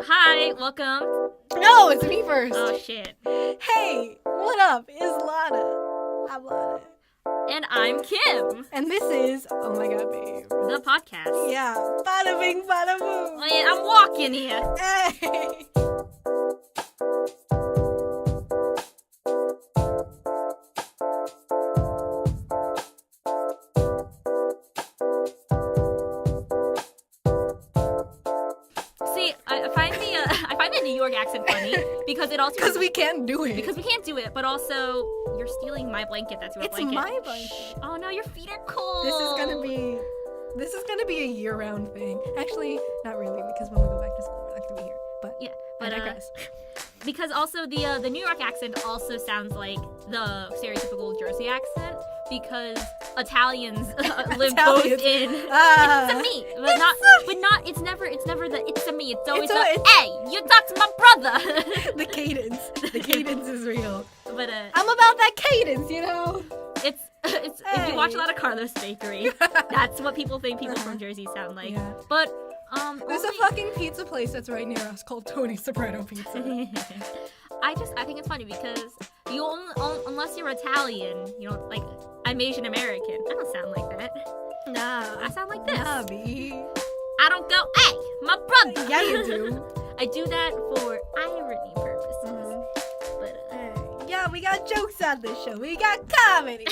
Hi, welcome. No, it's me first. Oh, shit. Hey, what up? It's Lana. I'm Lana. And I'm Kim. And this is Oh My God, Babe. The podcast. Yeah. Bada bing, bada boom. Oh, yeah, I'm walking here. Hey. See, I find the New York accent funny because it also... Because we can't do it. Because we can't do it, but also you're stealing my blanket. That's your it's blanket. my blanket. Oh, no, your feet are cold. This is gonna be a year-round thing. Actually, not really, because when we go back to school, we're not gonna be here. But Yeah, I but digress. because also the New York accent also sounds like the stereotypical Jersey accent because Italians live both in it's a me, it's never the it's a me. It's always hey, you talk to my brother. The cadence is real. But I'm about that cadence, you know. it's if you watch a lot of Carlos Bakery, that's what people think people from Jersey sound like. Yeah. But There's a fucking pizza place that's right near us called Tony's Soprano Pizza. I think it's funny because you unless you're Italian, you know, like I'm Asian American. I don't sound like that. Nah. I sound like this. Nah, B. I don't go, hey, my brother. Yeah, you do. I do that for irony purposes. But Yeah, we got jokes on this show. We got comedy.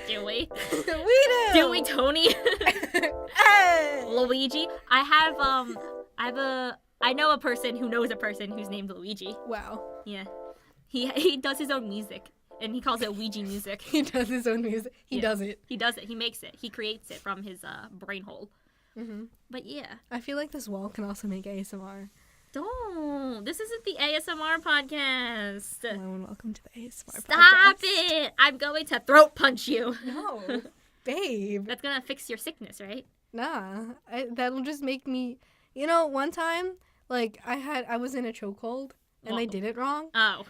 do we? We do. Do we, Tony? Hey. Luigi? I know a person who knows a person who's named Luigi. Wow. Yeah. He does his own music, and he calls it Ouija music. He does his own music. He does it. He does it. He makes it. He creates it from his brain hole. Mm-hmm. But yeah. I feel like this wall can also make ASMR. Don't. This isn't the ASMR podcast. Hello and welcome to the ASMR Stop podcast. it! I'm going to throat punch you. No. Babe. That's gonna fix your sickness, right? Nah. That'll just make me... You know, one time, like, I was in a chokehold, and they did it wrong. Oh.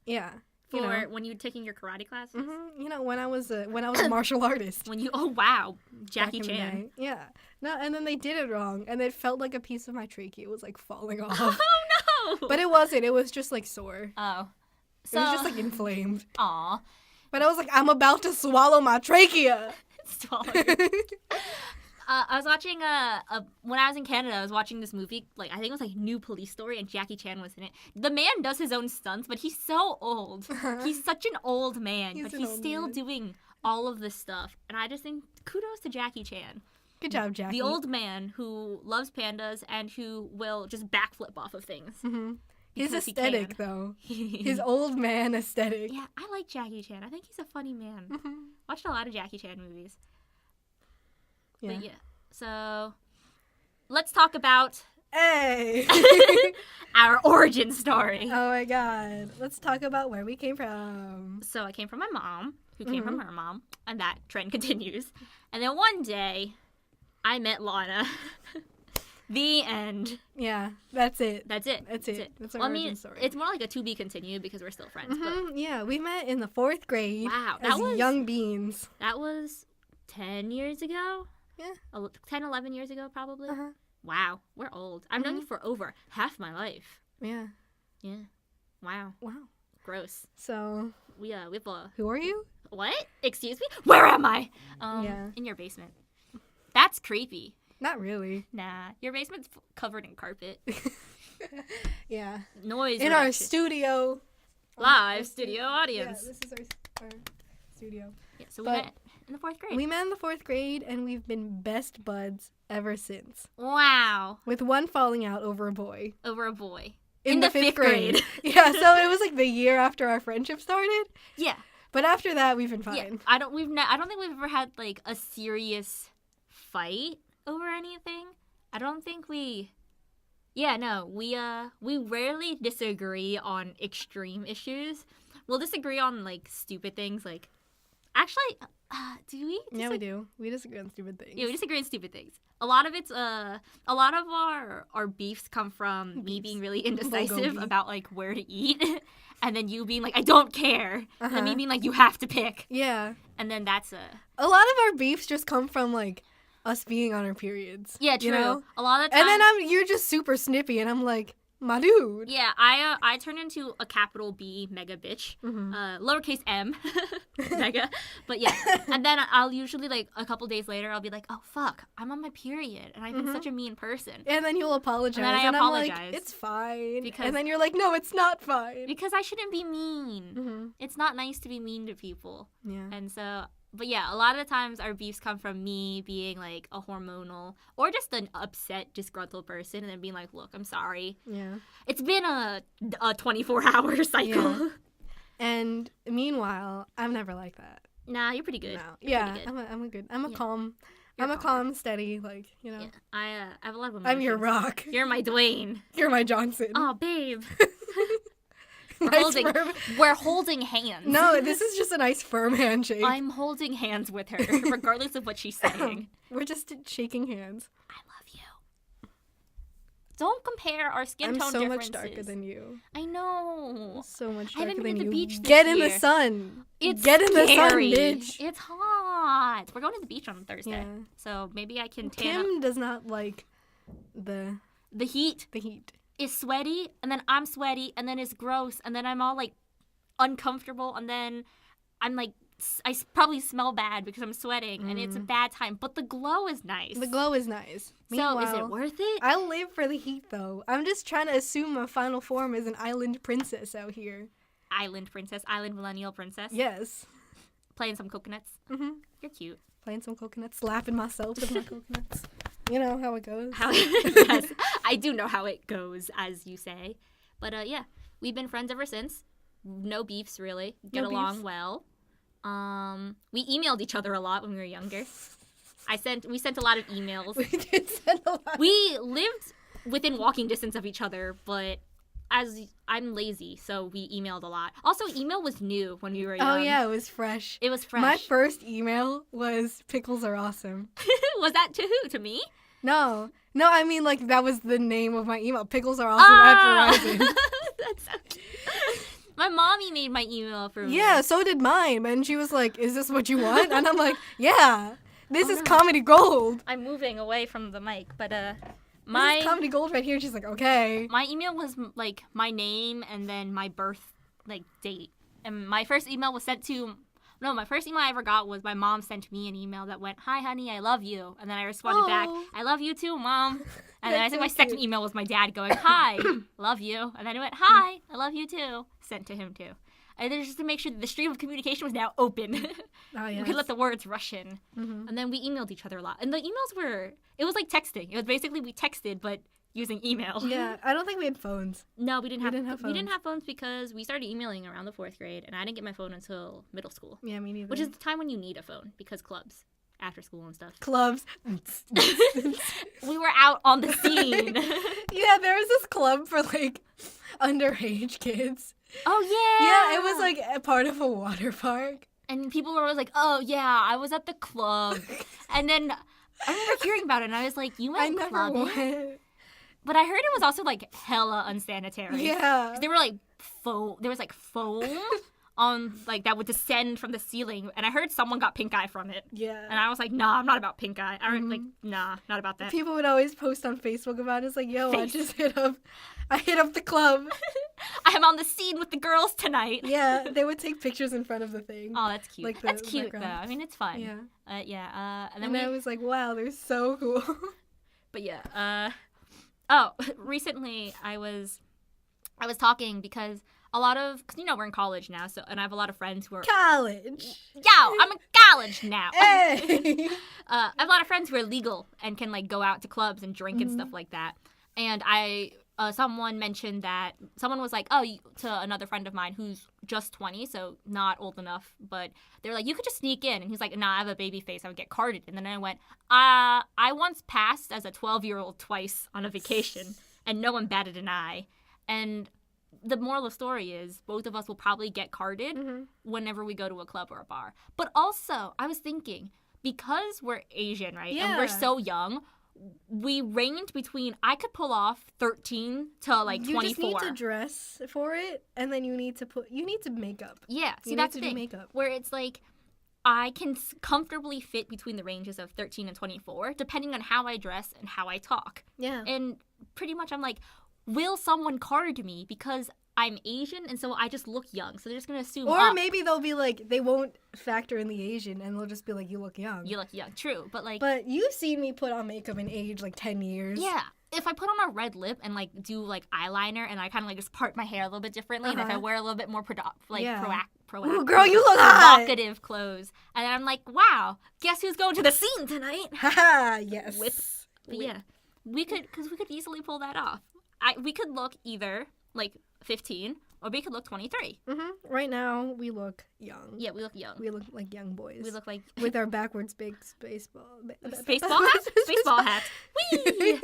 Yeah. When you were taking your karate classes? Mm-hmm. You know, when I was a martial artist. Oh wow, Jackie Back in the Chan. day. Yeah. No, and then they did it wrong, and it felt like a piece of my trachea was like falling off. Oh no! But it wasn't. It was just like sore. Oh. It was just like inflamed. Aw. But I was like, I'm about to swallow my trachea. Swallow. I was watching when I was in Canada, I was watching this movie, like I think it was like New Police Story, and Jackie Chan was in it. The man does his own stunts, but he's so old. He's such an old man, but he's still doing all of this stuff. And I just think kudos to Jackie Chan. Good job, Jackie. The old man who loves pandas and who will just backflip off of things. Mm-hmm. His aesthetic, though. His old man aesthetic. Yeah, I like Jackie Chan. I think he's a funny man. Mm-hmm. Watched a lot of Jackie Chan movies. Yeah. But yeah, so let's talk about Hey! our origin story. Oh my god. Let's talk about where we came from. So I came from my mom, who came from her mom, and that trend continues. And then one day, I met Lana. The end. Yeah, that's it. That's it. That's our origin story. It's more like a to be continued because we're still friends. But Yeah, we met in the 4th grade. Wow, as young beans. That was 10 years ago? Yeah. 10, 11 years ago, probably. Uh-huh. Wow, we're old. I've known you for over half my life. Yeah. Yeah. Wow. Gross. So, We have a... who are you? What? Excuse me? Where am I? Yeah. In your basement. That's creepy. Not really. Nah, your basement's covered in carpet. Yeah. Noise. In our studio. Live studio audience. Yeah, this is our studio. Yeah, so we met in the 4th grade. We met in the 4th grade, and we've been best buds ever since. Wow. With one falling out over a boy. Over a boy. In the 5th grade. Yeah, so it was like the year after our friendship started. Yeah. But after that, we've been fine. Yeah. I don't think we've ever had like a serious fight over anything. I don't think we... Yeah, no, we rarely disagree on extreme issues. We'll disagree on, like, stupid things, like... Actually, do we? Yeah, we do. We disagree on stupid things. Yeah, we disagree on stupid things. A lot of it's, a lot of our beefs come from me being really indecisive about, like, where to eat. And then you being like, I don't care. And then me being like, you have to pick. Yeah. And then that's a lot of our beefs just come from, like, us being on our periods. Yeah, true. You know? A lot of the time. And then you're just super snippy, and I'm like, my dude. Yeah, I turn into a capital B mega bitch, lowercase m, mega, but yeah. And then I'll usually like a couple days later, I'll be like, oh fuck, I'm on my period, and I've been such a mean person. And then you'll apologize. And then I apologize. I'm like, it's fine. Because- and then you're like, no, it's not fine. Because I shouldn't be mean. It's not nice to be mean to people. Yeah. And so, but yeah, a lot of the times our beefs come from me being like a hormonal or just an upset, disgruntled person, and then being like, look, I'm sorry. Yeah. It's been a 24-hour cycle. Yeah. And meanwhile, I'm never like that. Nah, you're pretty good. No. You're Yeah, pretty good. I'm a good. I'm a Yeah. calm. You're I'm a calm. calm, steady, like, you know. Yeah. I have a lot of emotions. I'm your Rock. You're my Dwayne. You're my Johnson. Oh, babe. My holding, sperm. we're holding hands. No, this is just a nice firm handshake. I'm holding hands with her, regardless of what she's saying. We're just shaking hands. I love you. Don't compare our skin I'm tone so differences. much darker than you. I know. So much I haven't darker been than to the you. beach this Get in the year. sun. It's Get in the sun, scary. bitch. It's hot. We're going to the beach on Thursday, Yeah. so maybe I can tan up. Kim does not like the The heat heat. is sweaty, and then I'm sweaty, and then it's gross, and then I'm all like uncomfortable, and then I'm like probably smell bad because I'm sweating, and it's a bad time. But the glow is nice. The glow is nice. So is Meanwhile, it worth it? I live for the heat, though. I'm just trying to assume my final form is an island princess out here. Island princess, island millennial princess. Yes. Playing some coconuts. Mm-hmm. You're cute. Playing some coconuts, slapping myself with my coconuts. You know how it goes. Yes, I do know how it goes, as you say. But yeah, we've been friends ever since. No beefs, really. Get No along beefs. well. We emailed each other a lot when we were younger. We sent a lot of emails. We did send a lot. We lived within walking distance of each other, but as I'm lazy, so we emailed a lot. Also, email was new when we were young. Oh, yeah, it was fresh. It was fresh. My first email was pickles are awesome. Was that to who? To me? No, I mean, like, that was the name of my email. Pickles are awesome at Verizon. That's so cute. My mommy made my email for me. Yeah, so did mine. And she was like, is this what you want? And I'm like, yeah, this Oh, is no. comedy gold. I'm moving away from the mic, but This my is comedy gold right here. She's like, okay. my email was like my name and then my birth like date. And my first email was sent to my first email I ever got was my mom sent me an email that went, "Hi honey, I love you." And then I responded back, Oh. "I love you too, mom." And then I That's think so my second cute. email was my dad going, "Hi, love you." And then it went, "Hi, I love you too." Sent to him too. And then just to make sure that the stream of communication was now open. Oh, We yes. could let the words rush in. Mhm. And then we emailed each other a lot. And the emails it was like texting. It was basically we texted, but using email. Yeah, I don't think we had phones. No, we didn't have phones. we didn't have phones because we started emailing around the 4th grade, and I didn't get my phone until middle school, Yeah, me neither. which is the time when you need a phone because clubs, after school and stuff. clubs. We were out on the scene. Yeah, there was this club for, like, underage kids. Oh yeah. Yeah, it was, like, a part of a water park. And people were always like, "Oh yeah, I was at the club," and then I remember hearing about it, and I was like, "You I went never clubbing?" went. But I heard it was also like hella unsanitary. Yeah. There were like foam. There was like foam on like that would descend from the ceiling, and I heard someone got pink eye from it. Yeah. And I was like, "Nah, I'm not about pink eye. Like, nah, not about that." People would always post on Facebook about it. It's like, yo, Face. I hit up the club. I am on the scene with the girls tonight. Yeah, they would take pictures in front of the thing. Oh, that's cute. Like the That's cute background. though. I mean, it's fun. Yeah. Yeah. And then And I was like, wow, they're so cool. But yeah. Oh, recently I was talking because because we're in college now, and I have a lot of friends who are College. I'm in college now. Hey. I have a lot of friends who are legal and can like go out to clubs and drink and stuff like that. And someone mentioned that someone was like, to another friend of mine who's just 20, so not old enough, but they're like, you could just sneak in. And he's like, nah, I have a baby face. I would get carded. And then I went, I once passed as a 12-year-old twice on a vacation, and no one batted an eye. And the moral of the story is both of us will probably get carded whenever we go to a club or a bar. But also, I was thinking, because we're Asian, right? And we're Yeah. so young, we range between, I could pull off 13 to like 24. You just need to dress for it, and then you need to make up. Yeah, see, You that's need the to do thing. makeup. Where it's like, I can comfortably fit between the ranges of 13 and 24, depending on how I dress and how I talk. Yeah. And pretty much I'm like, will someone card me because I'm Asian and so I just look young? So they're just going to assume Or maybe they'll be like, they won't factor in the Asian and they'll just be like, you look young. You look young. True. But like... But you've seen me put on makeup and age like 10 years. Yeah. If I put on a red lip and like do like eyeliner and I kind of like just part my hair a little bit differently, and if I wear a little bit more proactive, Ooh, girl, you look hot. Provocative clothes, and then I'm like, wow, guess who's going to the scene tonight? Haha, yes. Whip. But yeah, we could easily pull that off. We could look either like 15 or we could look 23. Mm-hmm. Right now, we look young. Yeah, we look young. We look like young boys. We look like with our backwards big baseball hats. Baseball hats. Whee!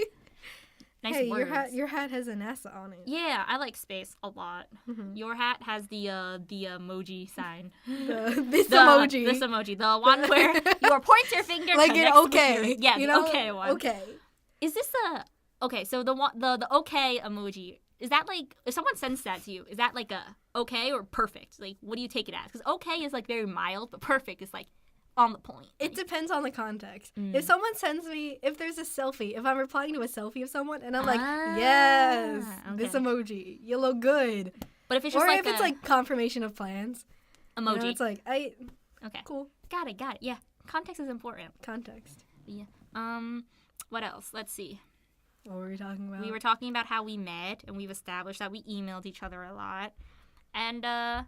Nice hey, words. your hat has a NASA on it. Yeah, I like space a lot. Mm-hmm. Your hat has the emoji sign. This emoji. This emoji. The one where your pointer finger like connects an okay. With your, yeah, you the know? okay one. Okay. Is this okay? So the okay emoji, is that like, if someone sends that to you, is that like a okay or perfect? Like, what do you take it as? Because okay is like very mild, but perfect is like on the point. It depends on the context. If someone sends me, if there's a selfie, if I'm replying to a selfie of someone and I'm like, yes, okay. this emoji, you look good. But if it's just or like if it's like confirmation of plans. Emoji. You know, it's like, okay. Cool. Got it. Yeah. Context is important. Context. Yeah. What else? Let's see. What were we talking about? We were talking about how we met, and we've established that we emailed each other a lot. And,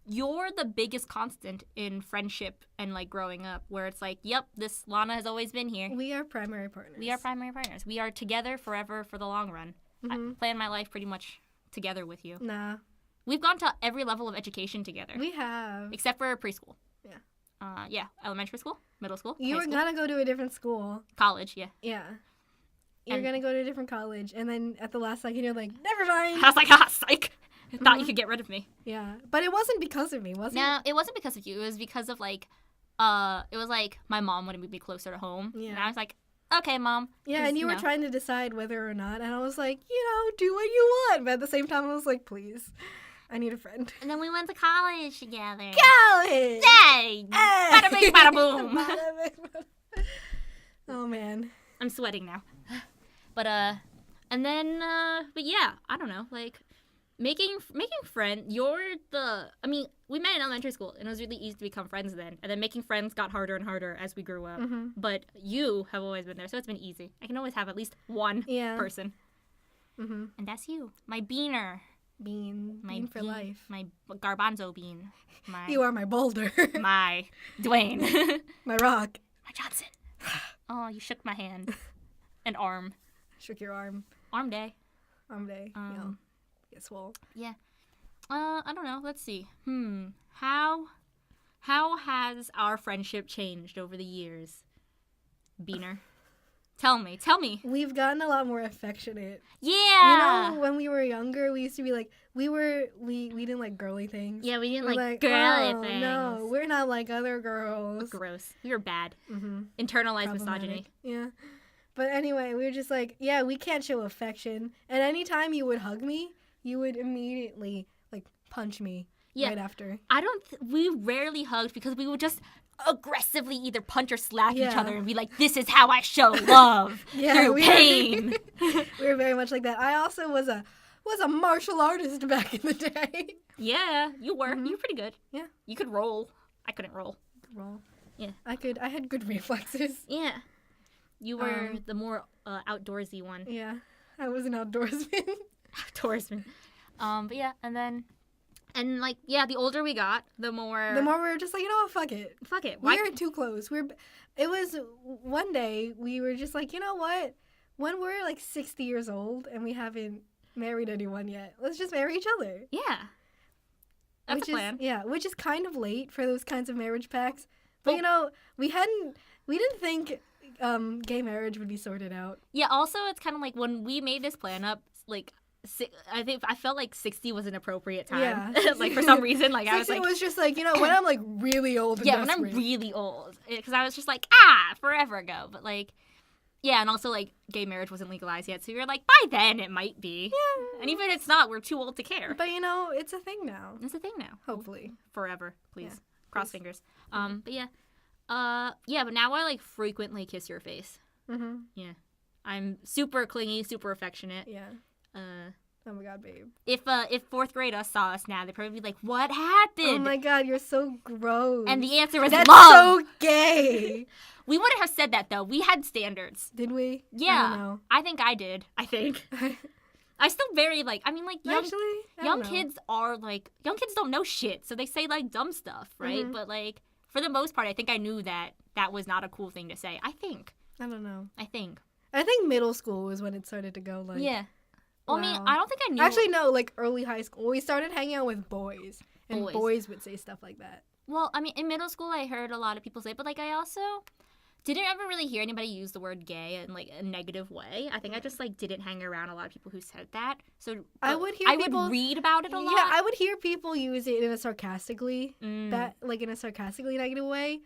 you're the biggest constant in friendship and, like, growing up, where it's like, yep, this Lana has always been here. We are primary partners. We are together forever for the long run. Mm-hmm. I plan my life pretty much together with you. Nah. We've gone to every level of education together. We have. Except for preschool. Yeah. Yeah, elementary school, middle school, You were gonna go to a different school. College, yeah. Yeah. You're gonna go to a different college, and then at the last second, you're like, never mind. I was like, psych. Thought you could get rid of me. Yeah, but it wasn't because of me, was it? No, it wasn't because of you. It was because of, like, it was like my mom wanted me to be closer to home. Yeah. And I was like, okay, Mom. Yeah, and you were trying to decide whether or not, and I was like, do what you want. But at the same time, I was like, please, I need a friend. And then we went to college together. College! Yay! Bada bing, bada boom. Oh, man. I'm sweating now. But yeah, I don't know, like, making friends, we met in elementary school, and it was really easy to become friends then, and then making friends got harder and harder as we grew up, but you have always been there, so it's been easy. I can always have at least one person, and that's you, my beaner. Bean for life. My garbanzo bean. You are my boulder. My Dwayne. My rock. My Johnson. Oh, you shook my hand. And arm. Shook your arm. Arm day. Get swole. Yeah. I don't know. Let's see. How has our friendship changed over the years? Beaner. Tell me. We've gotten a lot more affectionate. Yeah. When we were younger, we used to be like, we didn't like girly things. Yeah, we didn't like girly things. No, we're not like other girls. Gross. We were bad. Internalized misogyny. Yeah. But anyway, we were just like, yeah, we can't show affection. And anytime you would hug me, you would immediately, like, punch me right after. We rarely hugged because we would just aggressively either punch or slap each other and be like, this is how I show love through pain. We were very much like that. I also was a martial artist back in the day. Yeah, you were. You were pretty good. Yeah. You could roll. I couldn't roll. Yeah. I had good reflexes. Yeah. You were the more outdoorsy one. Yeah. I was an outdoorsman. But yeah, and like, yeah, the older we got, the more we were just like, you know what, fuck it. Why? We're too close. It was one day we were just like, you know what? When we're like 60 years old and we haven't married anyone yet, let's just marry each other. Yeah. That's a plan. Which is kind of late for those kinds of marriage pacts. But we didn't think gay marriage would be sorted out. Yeah, also it's kind of like when we made this plan up, like, I felt like 60 was an appropriate time. Yeah. Like, for some reason, like, I was like, it was just like, when I'm like really old and desperate. When I'm really old. Because I was just like, forever ago. But like, yeah, and also like gay marriage wasn't legalized yet. So you're like, by then it might be. Yeah. And even if it's not, we're too old to care. But it's a thing now. It's a thing now. Hopefully. Forever, please. Cross fingers. But yeah. But now I, like, frequently kiss your face. Mm-hmm. Yeah. I'm super clingy, super affectionate. Yeah. Oh my god, babe. If fourth grade us saw us now, they'd probably be like, "What happened?" Oh my god, you're so gross. And the answer was That's love. so gay. We wouldn't have said that though. We had standards. Did we? Yeah. I don't know. I think I did. I think. I still very like. I mean, like young kids are like young kids don't know shit, so they say like dumb stuff, right? Mm-hmm. But like for the most part, I think I knew that was not a cool thing to say. I think. I don't know. I think middle school was when it started to go like. Yeah. Well, wow. I mean, I don't think I knew. Actually, no, like early high school. We started hanging out with boys. And boys would say stuff like that. Well, I mean, in middle school, I heard a lot of people say it, but, like, I also didn't ever really hear anybody use the word gay in, like, a negative way. I think I just, like, didn't hang around a lot of people who said that. So I would read about it a lot. Yeah, I would hear people use it in a sarcastically, in a sarcastically negative way.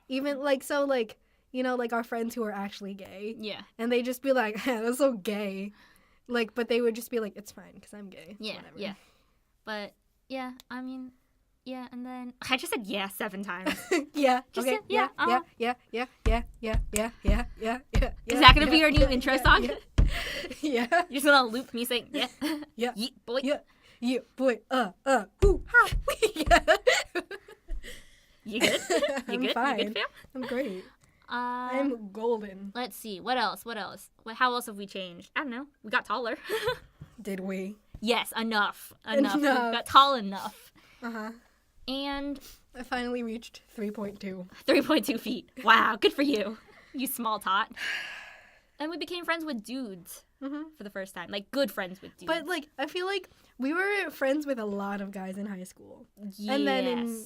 Even, like, so, like, you know, like, our friends who are actually gay. Yeah. And they just be like, that's so gay. Like, but they would just be like, it's fine, because I'm gay. Yeah, whatever. yeah. But, yeah, I mean, yeah, and then... I just said yeah 7 times. Yeah, just okay, said, yeah. Yeah. Is that going to be your new intro song? Yeah. You're just going to loop me saying, yeah. Yeah. Yeet, boy. Yeah, boy, hoo, ha, yeah. You good? I'm good? fine. You good, fam? I'm great. I'm golden. Let's see. What else? How else have we changed? I don't know. We got taller. Did we? Yes, enough. We got tall enough. Uh-huh. And I finally reached 3.2. 3.2 feet. Wow, good for you. You small tot. And we became friends with dudes for the first time. Like, good friends with dudes. But, like, I feel like we were friends with a lot of guys in high school. Yes. And then in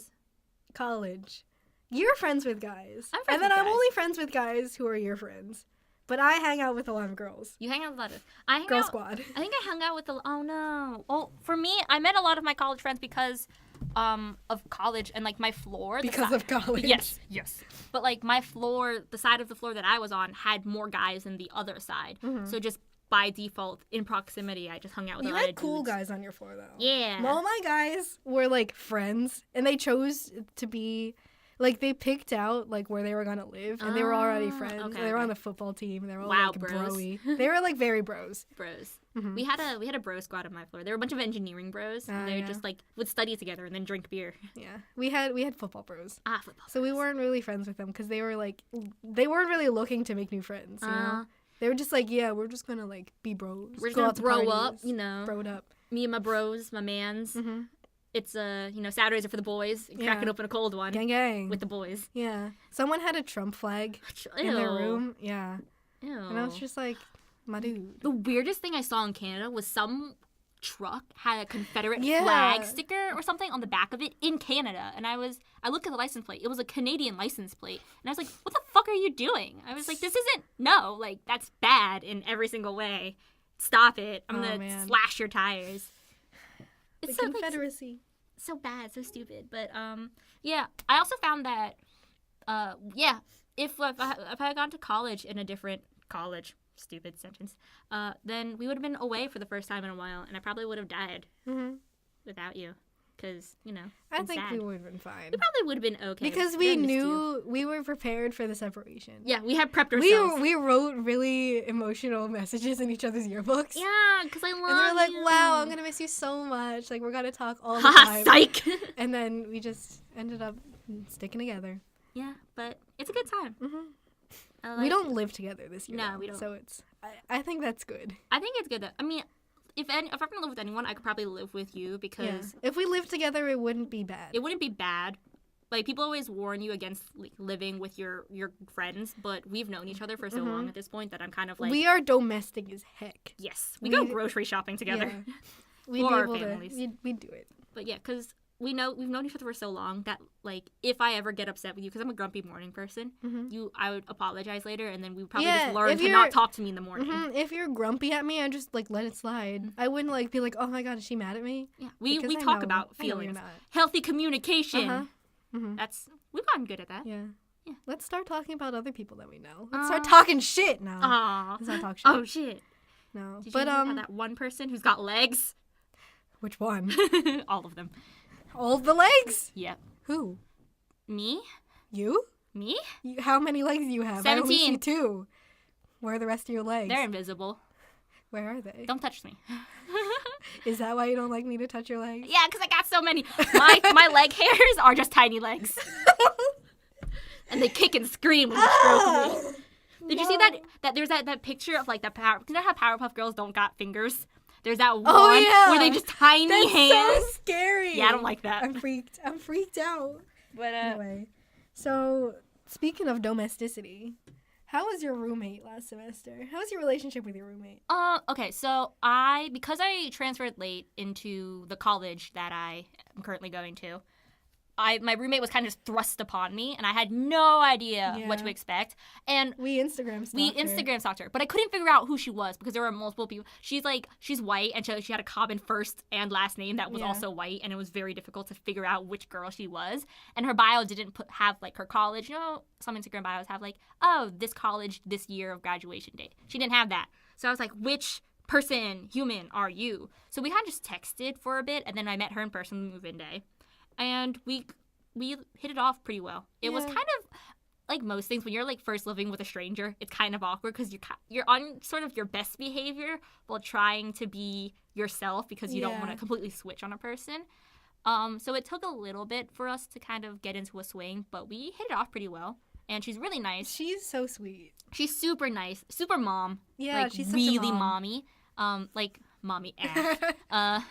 college, you're friends with guys. I'm friends and then with I'm guys. only friends with guys who are your friends. But I hang out with a lot of girls. You hang out with a lot of... Girl squad. I think I hung out with oh no. Oh, for me, I met a lot of my college friends because of college and, like, my floor. Because of college. Yes. But, like, my floor, the side of the floor that I was on had more guys than the other side. So just by default, in proximity, I just hung out with a lot of dudes. You had cool guys on your floor, though. Yeah. All my guys were, like, friends, and they chose to be... Like, they picked out, like, where they were going to live, and they were already friends. Okay, they were on the football team, and they were all, like, bros. bro-y. They were, like, very bros. Bros. We had a bro squad on my floor. There were a bunch of engineering bros. And they just, like, would study together and then drink beer. Yeah. We had football bros. Football So we weren't really friends with them, because they were, like... They weren't really looking to make new friends, you know? They were just like, yeah, we're just going to, like, be bros. We're just going to bro up, you know. Broed up. Me and my bros, my mans. It's, Saturdays are for the boys. Cracking open a cold one. Gang, gang. With the boys. Yeah. Someone had a Trump flag in their room. Yeah. Ew. And I was just like, my dude. The weirdest thing I saw in Canada was some truck had a Confederate flag sticker or something on the back of it in Canada. And I looked at the license plate. It was a Canadian license plate. And I was like, what the fuck are you doing? I was like, that's bad in every single way. Stop it. I'm going to slash your tires. It's the Confederacy. Like, so bad, so stupid. But, I also found that, if I had gone to college in a different college, stupid sentence, then we would have been away for the first time in a while, and I probably would have died without you. Because, I think we would have been fine. We probably would have been okay. Because we knew we were prepared for the separation. Yeah, we had prepped ourselves. We wrote really emotional messages in each other's yearbooks. Yeah, because I love you. And we were like, wow, I'm going to miss you so much. Like, we're going to talk all the time. Psych! And then we just ended up sticking together. Yeah, but it's a good time. We don't live together this year. No, we don't. So I think that's good. I think it's good, though. I mean... If I'm going to live with anyone, I could probably live with you because... Yeah. If we lived together, it wouldn't be bad. It wouldn't be bad. Like, people always warn you against like, living with your friends, but we've known each other for so long at this point that I'm kind of like... We are domestic as heck. Yes. We go grocery shopping together. Yeah. We'd be able to... We'd do it. But yeah, because we've known each other for so long that, like, if I ever get upset with you, because I'm a grumpy morning person, I would apologize later, and then we would probably just learn to not talk to me in the morning. If you're grumpy at me, I just, like, let it slide. I wouldn't, like, be like, oh my god, is she mad at me? Yeah, we talk about feelings. Healthy communication. We've gotten good at that. Yeah. Let's start talking about other people that we know. Let's start talking shit now. Let's not talk shit. Oh, shit. No. Did you know that one person who's got legs? Which one? All of them. All of the legs? Yep. Who? Me? You? Me? How many legs do you have? I only 17. see 2. Where are the rest of your legs? They're invisible. Where are they? Don't touch me. Is that why you don't like me to touch your legs? Yeah, because I got so many. My leg hairs are just tiny legs. And they kick and scream when you stroke me. Did you see that there's that picture of like the power? You know how Powerpuff Girls don't got fingers? There's that one where they just tiny hands. That's so scary. Yeah, I don't like that. I'm freaked out. But Anyway, so speaking of domesticity, how was your roommate last semester? How was your relationship with your roommate? Okay, so because I transferred late into the college that I am currently going to, my roommate was kind of just thrust upon me, and I had no idea what to expect. And we Instagram stalked her, but I couldn't figure out who she was because there were multiple people. She's white, and she had a common first and last name that was also white, and it was very difficult to figure out which girl she was. And her bio didn't have like her college. You know, some Instagram bios have like, oh, this college, this year of graduation date. She didn't have that, so I was like, which person, human, are you? So we kind of just texted for a bit, and then I met her in person on the move-in day. And we hit it off pretty well. It was kind of like most things when you're like first living with a stranger. It's kind of awkward because you're on sort of your best behavior while trying to be yourself because you don't want to completely switch on a person. So it took a little bit for us to kind of get into a swing, but we hit it off pretty well. And she's really nice. She's so sweet. She's super nice, super mom. Yeah, like, she's really such a mom. mommy. Like mommy ass.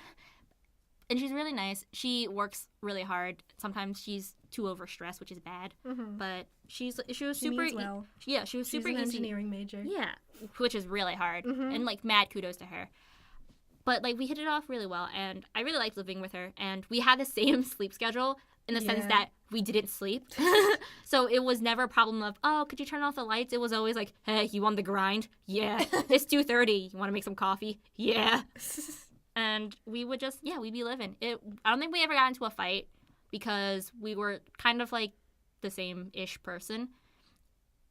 And she's really nice. She works really hard. Sometimes she's too overstressed, which is bad. Mm-hmm. But she was super. Well. Yeah, she was super easy. She's an engineering major. Yeah, which is really hard. Mm-hmm. And like mad kudos to her. But like we hit it off really well, and I really liked living with her. And we had the same sleep schedule in the sense that we didn't sleep. So it was never a problem of, oh, could you turn off the lights? It was always like, hey, you on the grind? Yeah. It's 2:30. You want to make some coffee? Yeah. And we would just, we'd be living. I don't think we ever got into a fight because we were kind of like the same-ish person.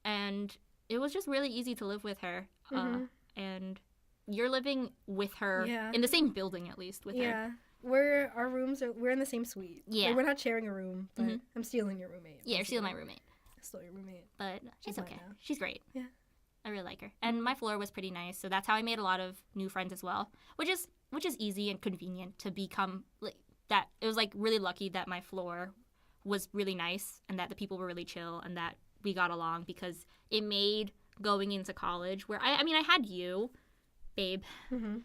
And it was just really easy to live with her. Mm-hmm. And you're living with her in the same building, at least, with her. Yeah. We're in the same suite. Yeah. Like, we're not sharing a room, but I'm stealing your roommate. Yeah, you're stealing my roommate. I stole your roommate. But she's okay. She's great. Yeah. I really like her. And my floor was pretty nice, so that's how I made a lot of new friends as well, which is easy and convenient to become like that. It was like really lucky that my floor was really nice and that the people were really chill and that we got along because it made going into college where I had you, babe. Mm-hmm.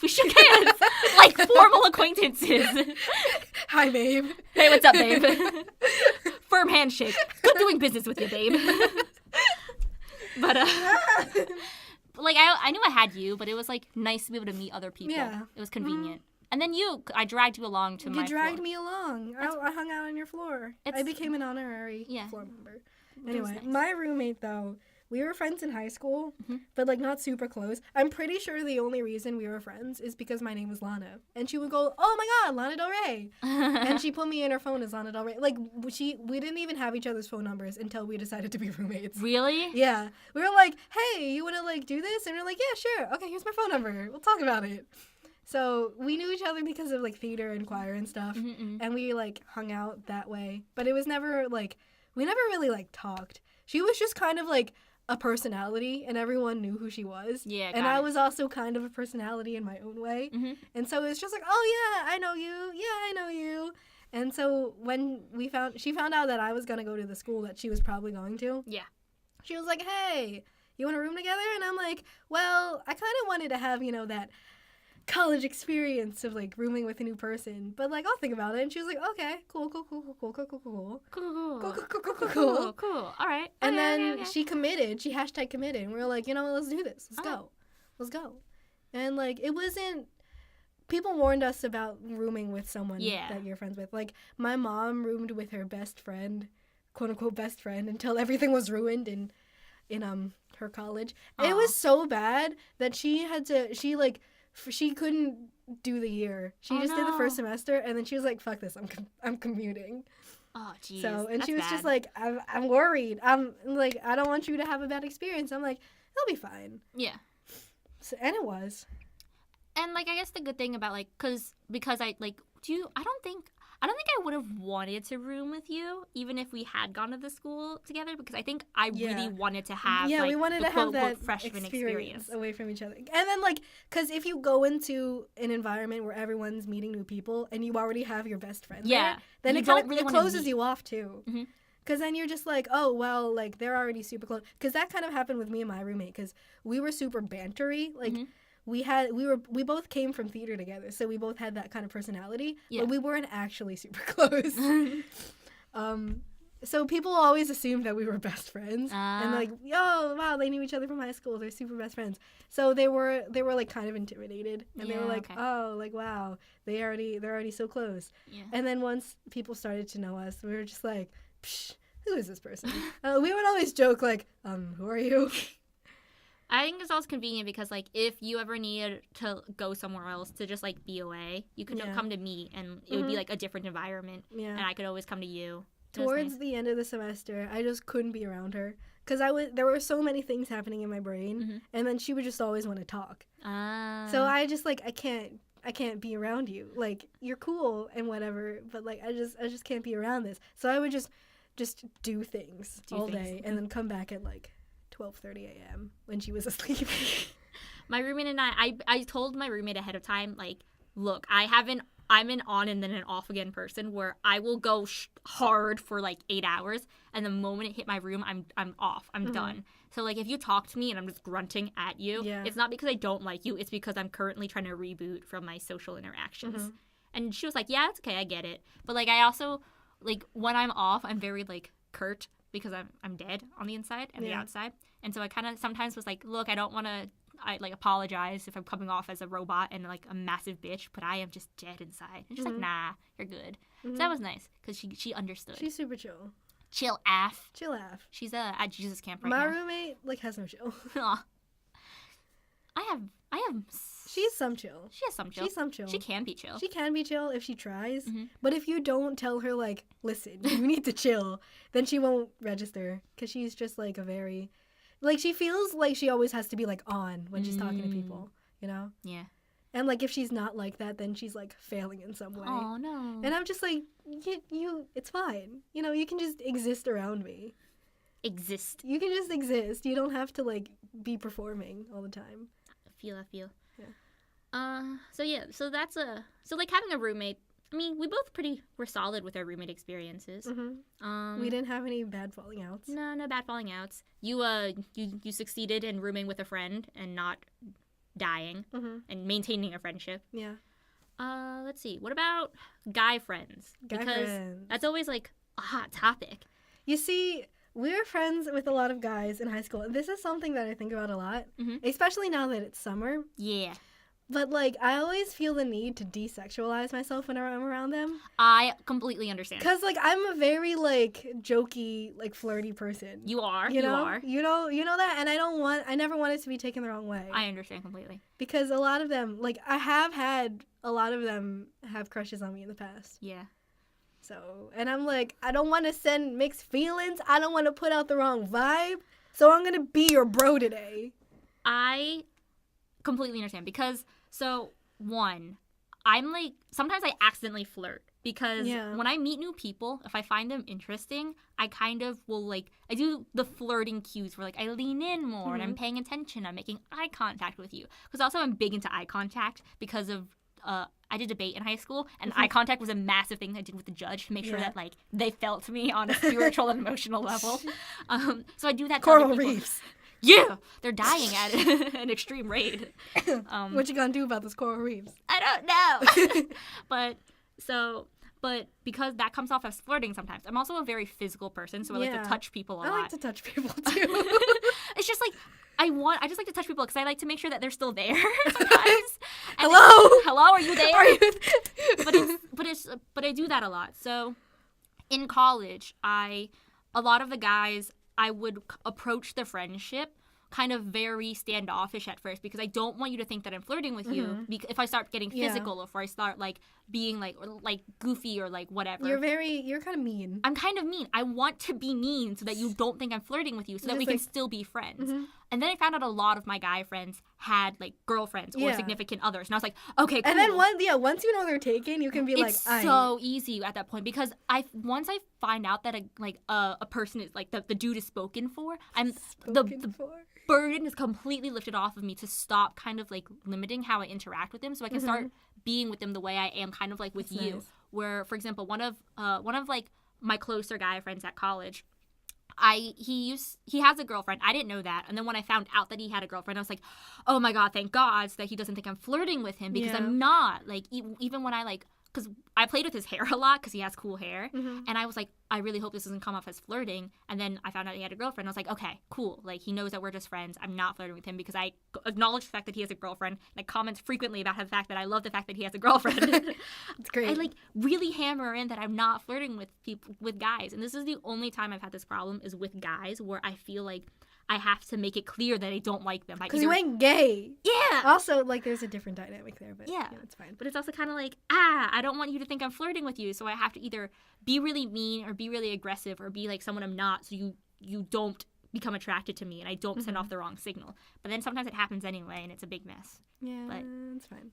We shook hands like formal acquaintances. Hi, babe. Hey, what's up, babe? Firm handshake. Good doing business with you, babe. But like I knew I had you, but it was like nice to be able to meet other people. Yeah. It was convenient. And then I dragged you along to my floor. You dragged me along. I hung out on your floor. I became an honorary floor member. Anyway, nice. My roommate though, we were friends in high school, but like not super close. I'm pretty sure the only reason we were friends is because my name was Lana. And she would go, oh my God, Lana Del Rey. And she put me in her phone as Lana Del Rey. Like we didn't even have each other's phone numbers until we decided to be roommates. Really? Yeah. We were like, hey, you want to like do this? And we're like, yeah, sure. Okay, here's my phone number. We'll talk about it. So we knew each other because of like theater and choir and stuff. Mm-hmm. And we like hung out that way. But it was never like, we never really like talked. She was just kind of like a personality and everyone knew who she was. Yeah. And I was also kind of a personality in my own way. Mm-hmm. And so it was just like, oh yeah, I know you. Yeah, I know you. And so when she found out that I was going to go to the school that she was probably going to. Yeah. She was like, hey, you want a room together? And I'm like, well, I kind of wanted to have, that college experience of like rooming with a new person, but like I'll think about it. And she was like, okay, cool. All right. And then she committed. She # committed, and we were like, let's do this. Let's go. And like it wasn't. People warned us about rooming with someone that you're friends with. Like my mom roomed with her best friend, quote unquote best friend, until everything was ruined in her college. Aww. It was so bad that she couldn't do the year. She did the first semester, and then she was like, fuck this, I'm commuting. Oh, jeez. So, and she was just like, I'm worried. I'm like, I don't want you to have a bad experience. I'm like, it'll be fine. Yeah. So, and it was. And, like, I guess the good thing about, like, because I I don't think I would have wanted to room with you, even if we had gone to the school together, because I think I really wanted to have, we wanted the to have that freshman experience away from each other. And then, because if you go into an environment where everyone's meeting new people and you already have your best friend there, then it closes you off, too. Mm-hmm. Because then you're just like, oh, well, they're already super close. Because that kind of happened with me and my roommate, because we were super bantery. We both came from theater together, so we both had that kind of personality, but we weren't actually super close. So people always assumed that we were best friends, and oh wow, they knew each other from high school. They're super best friends. So they were kind of intimidated, and they were like, oh, wow, they're already so close. Yeah. And then once people started to know us, we were just like, psh, who is this person? We would always joke who are you? I think it's also convenient because, if you ever needed to go somewhere else to just, be away, you could come to me, and it would be, a different environment, and I could always come to you. Towards the end of the semester, I just couldn't be around her because there were so many things happening in my brain, and then she would just always want to talk. So I just, I can't be around you. You're cool and whatever, but, I just can't be around this. So I would just do things all day and then come back at, 12:30 a.m. when she was asleep. My roommate and I told my roommate ahead of time, look, I'm an on and then an off again person where I will go hard for 8 hours, and the moment it hit my room, I'm off. I'm done. So if you talk to me and I'm just grunting at you, it's not because I don't like you. It's because I'm currently trying to reboot from my social interactions. And she was like, yeah, it's okay, I get it. But I also when I'm off, I'm very curt because I'm dead on the inside and the outside. And so I kind of sometimes was look, I don't want to apologize if I'm coming off as a robot and a massive bitch, but I am just dead inside. And she's nah, you're good. So that was nice because she understood. She's super chill. Chill AF. Chill AF. She's at Jesus camp right now. My now. roommate has no chill. I have. She's some chill. She has some chill. She's some chill. She can be chill. She can be chill if she tries. But if you don't tell her listen, you need to chill, then she won't register because she's just a very. She feels like she always has to be, on when she's talking to people, you know? Yeah. And, if she's not like that, then she's, failing in some way. Oh, no. And I'm just you it's fine. You can just exist around me. Exist. You can just exist. You don't have to, be performing all the time. I feel. Yeah. So that's having a roommate, I mean, we both were solid with our roommate experiences. We didn't have any bad falling outs. No bad falling outs. You succeeded in rooming with a friend and not dying and maintaining a friendship. Yeah. Let's see. What about guy friends? Because that's always a hot topic. You see, we were friends with a lot of guys in high school. This is something that I think about a lot, especially now that it's summer. Yeah. But, I always feel the need to desexualize myself whenever I'm around them. I completely understand. Because, I'm a very, jokey, flirty person. You are. You know? You know that? And I never want it to be taken the wrong way. I understand completely. Because a lot of them, I have had a lot of them have crushes on me in the past. Yeah. So, and I'm I don't want to send mixed feelings. I don't want to put out the wrong vibe. So I'm going to be your bro today. I completely understand because one, I'm sometimes I accidentally flirt because when I meet new people, if I find them interesting, I kind of will I do the flirting cues where I lean in more and I'm paying attention, I'm making eye contact with you. Because also I'm big into eye contact because of I did debate in high school, and eye contact was a massive thing I did with the judge to make sure that they felt me on a spiritual and emotional level. So I do that to Coral other people. Reefs. Yeah, they're dying at an extreme rate. What you gonna do about this coral reefs? I don't know. But because that comes off as flirting sometimes. I'm also a very physical person, so I like to touch people a lot. I like to touch people too. It's just I just like to touch people because I like to make sure that they're still there sometimes. Hello, are you there? But I do that a lot. So in college, a lot of the guys I would approach the friendship kind of very standoffish at first because I don't want you to think that I'm flirting with you if I start getting physical or if I start being like goofy or like whatever. You're kind of mean. I'm kind of mean. I want to be mean so that you don't think I'm flirting with you, so that we can still be friends. And then I found out a lot of my guy friends had like girlfriends or significant others, and I was like, okay, cool. And then once you know they're taken, you can be it's so easy at that point, because once I find out that a person is like the dude is spoken for, the burden is completely lifted off of me to stop kind of like limiting how I interact with them, so I can start being with them the way I am, kind of like with you. Nice. Where, for example, one of like my closer guy friends at college, he has a girlfriend. I didn't know that, and then when I found out that he had a girlfriend, I was like, oh my god, thank God, so that he doesn't think I'm flirting with him, because I'm not. Like even when I like, because I played with his hair a lot because he has cool hair, and I was like, I really hope this doesn't come off as flirting. And then I found out he had a girlfriend. I was like, okay, cool. Like, he knows that we're just friends. I'm not flirting with him, because I acknowledge the fact that he has a girlfriend, and I comment frequently about the fact that I love the fact that he has a girlfriend. It's great. I like really hammer in that I'm not flirting with guys, and this is the only time I've had this problem is with guys, where I feel like I have to make it clear that I don't like them. Because you ain't gay. Yeah. Also, like, there's a different dynamic there, but yeah, it's fine. But it's also kind of like, I don't want you to think I'm flirting with you, so I have to either be really mean or be really aggressive or be like someone I'm not, so you don't become attracted to me and I don't send off the wrong signal. But then sometimes it happens anyway, and it's a big mess. Yeah, it's fine.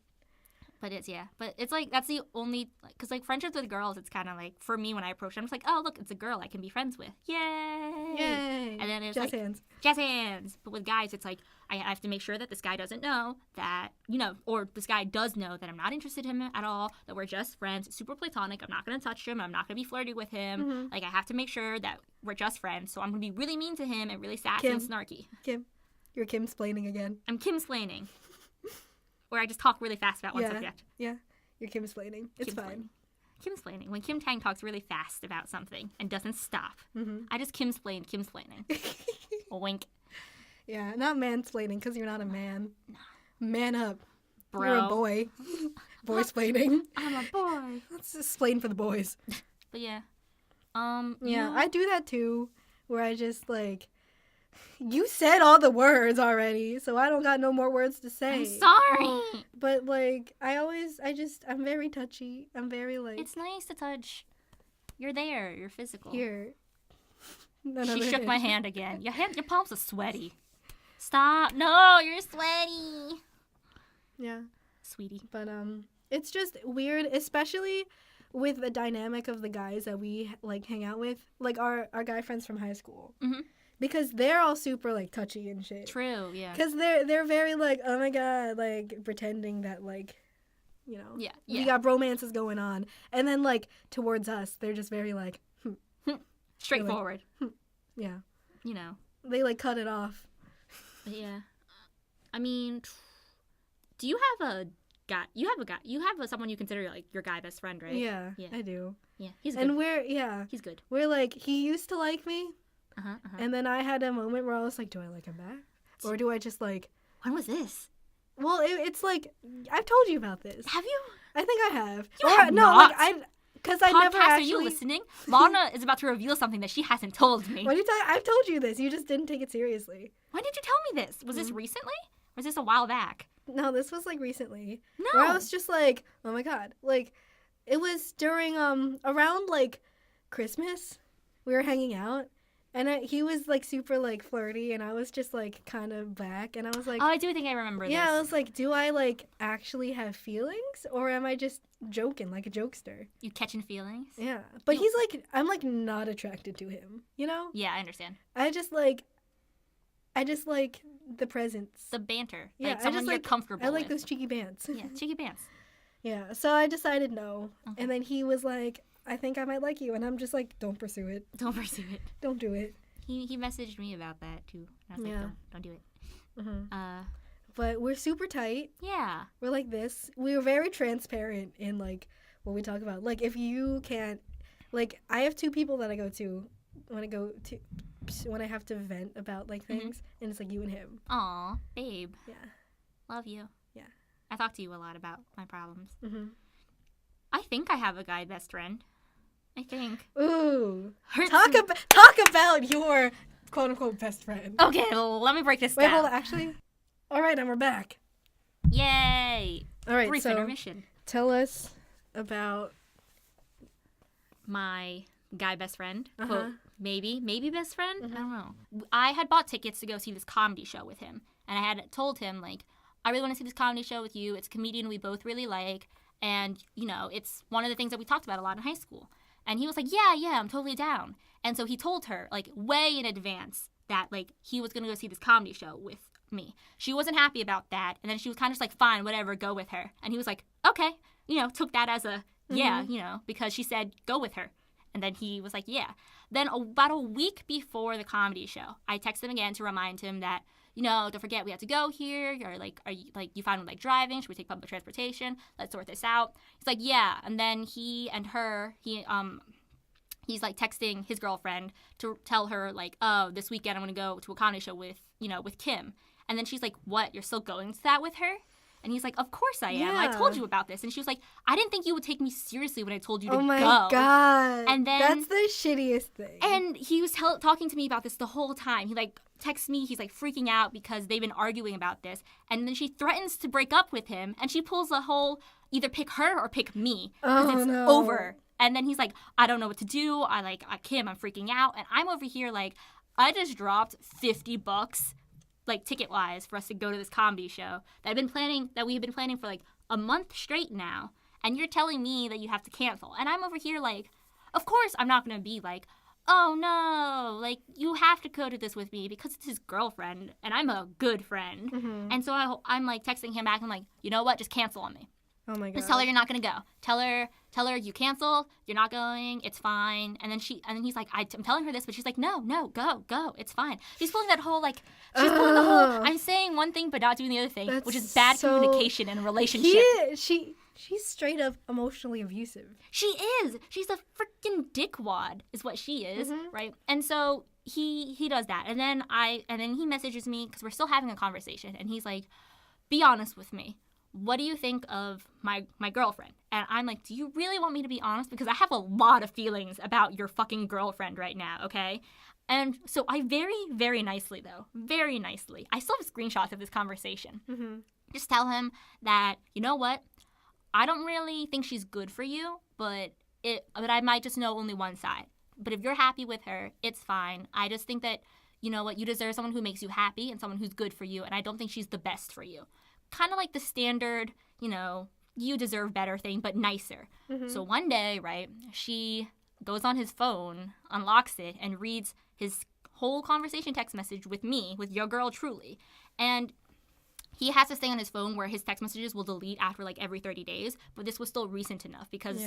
But it's like, that's the only, because like friendships with girls, it's kind of like, for me when I approach them, I'm just like, oh look, it's a girl I can be friends with, yay. And then it's jazz hands. But with guys, it's like, I have to make sure that this guy doesn't know that, or this guy does know that I'm not interested in him at all, that we're just friends. It's super platonic. I'm not going to touch him. I'm not going to be flirty with him. Like, I have to make sure that we're just friends. So I'm going to be really mean to him and really sassy and snarky. Kim, you're Kim-splaining again. I'm Kim-splaining. Where I just talk really fast about one subject. Yeah, you're Kim-splaining. It's fine. Kim-splaining. When Kim Tang talks really fast about something and doesn't stop, I just Kim-splaining. A wink. Yeah, not mansplaining, because you're not a man. No. Man up. Bro. You're a boy. Boy-splaining. I'm a boy. Let's just splain for the boys. But yeah. I do that too, where I just like, you said all the words already, so I don't got no more words to say. I'm sorry. But like, I'm very touchy. I'm very like. It's nice to touch. You're there. You're physical. Here. She shook my hand again. Your palms are sweaty. Stop. No, you're sweaty. Yeah. Sweetie. But it's just weird, especially with the dynamic of the guys that we like hang out with, like our guy friends from high school. Because they're all super, like, touchy and shit. True, yeah. Because they're very, like, oh, my God, like, pretending that, like, we got romances going on. And then, like, towards us, they're just very, like, straightforward. Like, yeah. They, like, cut it off. But, yeah. I mean, do you have a guy? You have someone you consider, like, your guy best friend, right? Yeah, I do. Yeah, he's good. And he's good. We're, like, he used to like me. And then I had a moment where I was like, do I like him back? Or do I just like... When was this? Well, it's like, I've told you about this. Have you? I think I have. You have not. Because I never actually... Are you listening? Lana is about to reveal something that she hasn't told me. What are you talking? I've told you this. You just didn't take it seriously. When did you tell me this? Was this recently? Or was this a while back? No, this was like recently. No. Where I was just like, oh my God. Like, it was during, around like Christmas. We were hanging out. And he was, like, super, like, flirty, and I was just, like, kind of back, and I was like... Oh, I do think I remember this. Yeah, I was like, do I, like, actually have feelings, or am I just joking, like a jokester? You catching feelings? Yeah. But he's, like, I'm, like, not attracted to him, you know? Yeah, I understand. I just like the presence. The banter. Yeah, like, someone you're comfortable with. I like those cheeky bands. Yeah, cheeky bands. Yeah, so I decided no. Okay. And then he was like... I think I might like you. And I'm just like, don't pursue it. Don't pursue it. Don't do it. He messaged me about that, too. And I was like, don't do it. But we're super tight. Yeah. We're like this. We were very transparent in, like, what we talk about. Like, if you can't... Like, I have two people that I go to when I have to vent about, like, things. And it's, like, you and him. Aw, babe. Yeah. Love you. Yeah. I talk to you a lot about my problems. I think I have a guy best friend. I think. Ooh. Talk about your quote-unquote best friend. Okay, let me break this down. Wait, hold on. Actually, all right, and we're back. Yay. All right, brief so intermission. Tell us About my guy best friend, Uh-huh. quote, maybe best friend. I don't know. I had bought tickets to go see this comedy show with him, and I had told him, like, I really want to see this comedy show with you. It's a comedian we both really like, and, you know, it's one of the things that we talked about a lot in high school. And he was like, yeah, I'm totally down. And so he told her, like, way in advance that, like, he was going to go see this comedy show with me. She wasn't happy about that, and then she was kind of just like, fine, whatever, go with her. And he was like, okay, you know, took that as a, yeah, you know, because she said, go with her. And then he was like, yeah. Then about a week before the comedy show, I texted him again to remind him that, you know, don't forget we have to go here. Or like, are you like, you fine with like driving? Should we take public transportation? Let's sort this out. He's like, yeah. And then he and her, he's like texting his girlfriend to tell her like, oh, this weekend I'm gonna go to a comedy show with, you know, with Kim. And then she's like, what? You're still going to that with her? And he's like, of course I am. I told you about this. And she was like, I didn't think you would take me seriously when I told you to go. Oh my God. And then that's the shittiest thing. And he was talking to me about this the whole time. He like texts me. He's like freaking out because they've been arguing about this. And then she threatens to break up with him. And she pulls the whole either pick her or pick me because it's over. And then he's like, I don't know what to do. Kim, I'm freaking out. And I'm over here like, I just dropped $50 like ticket-wise for us to go to this comedy show that we have been planning for like a month straight now, and you're telling me that you have to cancel. And I'm over here like, of course I'm not going to be like, oh no, like you have to go to this with me because it's his girlfriend and I'm a good friend. And so I'm like texting him back and I'm like, you know what, just cancel on me. Oh my God. Just tell her you're not going to go. Tell her you cancel, you're not going, it's fine. And then he's like, I'm telling her this, but she's like, no, go, it's fine. She's pulling that whole like, I'm saying one thing but not doing the other thing, which is bad communication in a relationship. She's straight up emotionally abusive. She is. She's a freaking dickwad is what she is, right? And so he does that. And then he messages me because we're still having a conversation. And he's like, be honest with me. What do you think of my girlfriend? And I'm like, do you really want me to be honest? Because I have a lot of feelings about your fucking girlfriend right now, okay? And so I very, very nicely, I still have screenshots of this conversation. Just tell him that, you know what? I don't really think she's good for you, but I might just know only one side. But if you're happy with her, it's fine. I just think that, you know what? You deserve someone who makes you happy and someone who's good for you, and I don't think she's the best for you. Kind of like the standard, you know, you deserve better thing, but nicer. So one day, right, she goes on his phone, unlocks it, and reads his whole conversation text message with me, with your girl truly. And he has to stay on his phone where his text messages will delete after like every 30 days. But this was still recent enough because,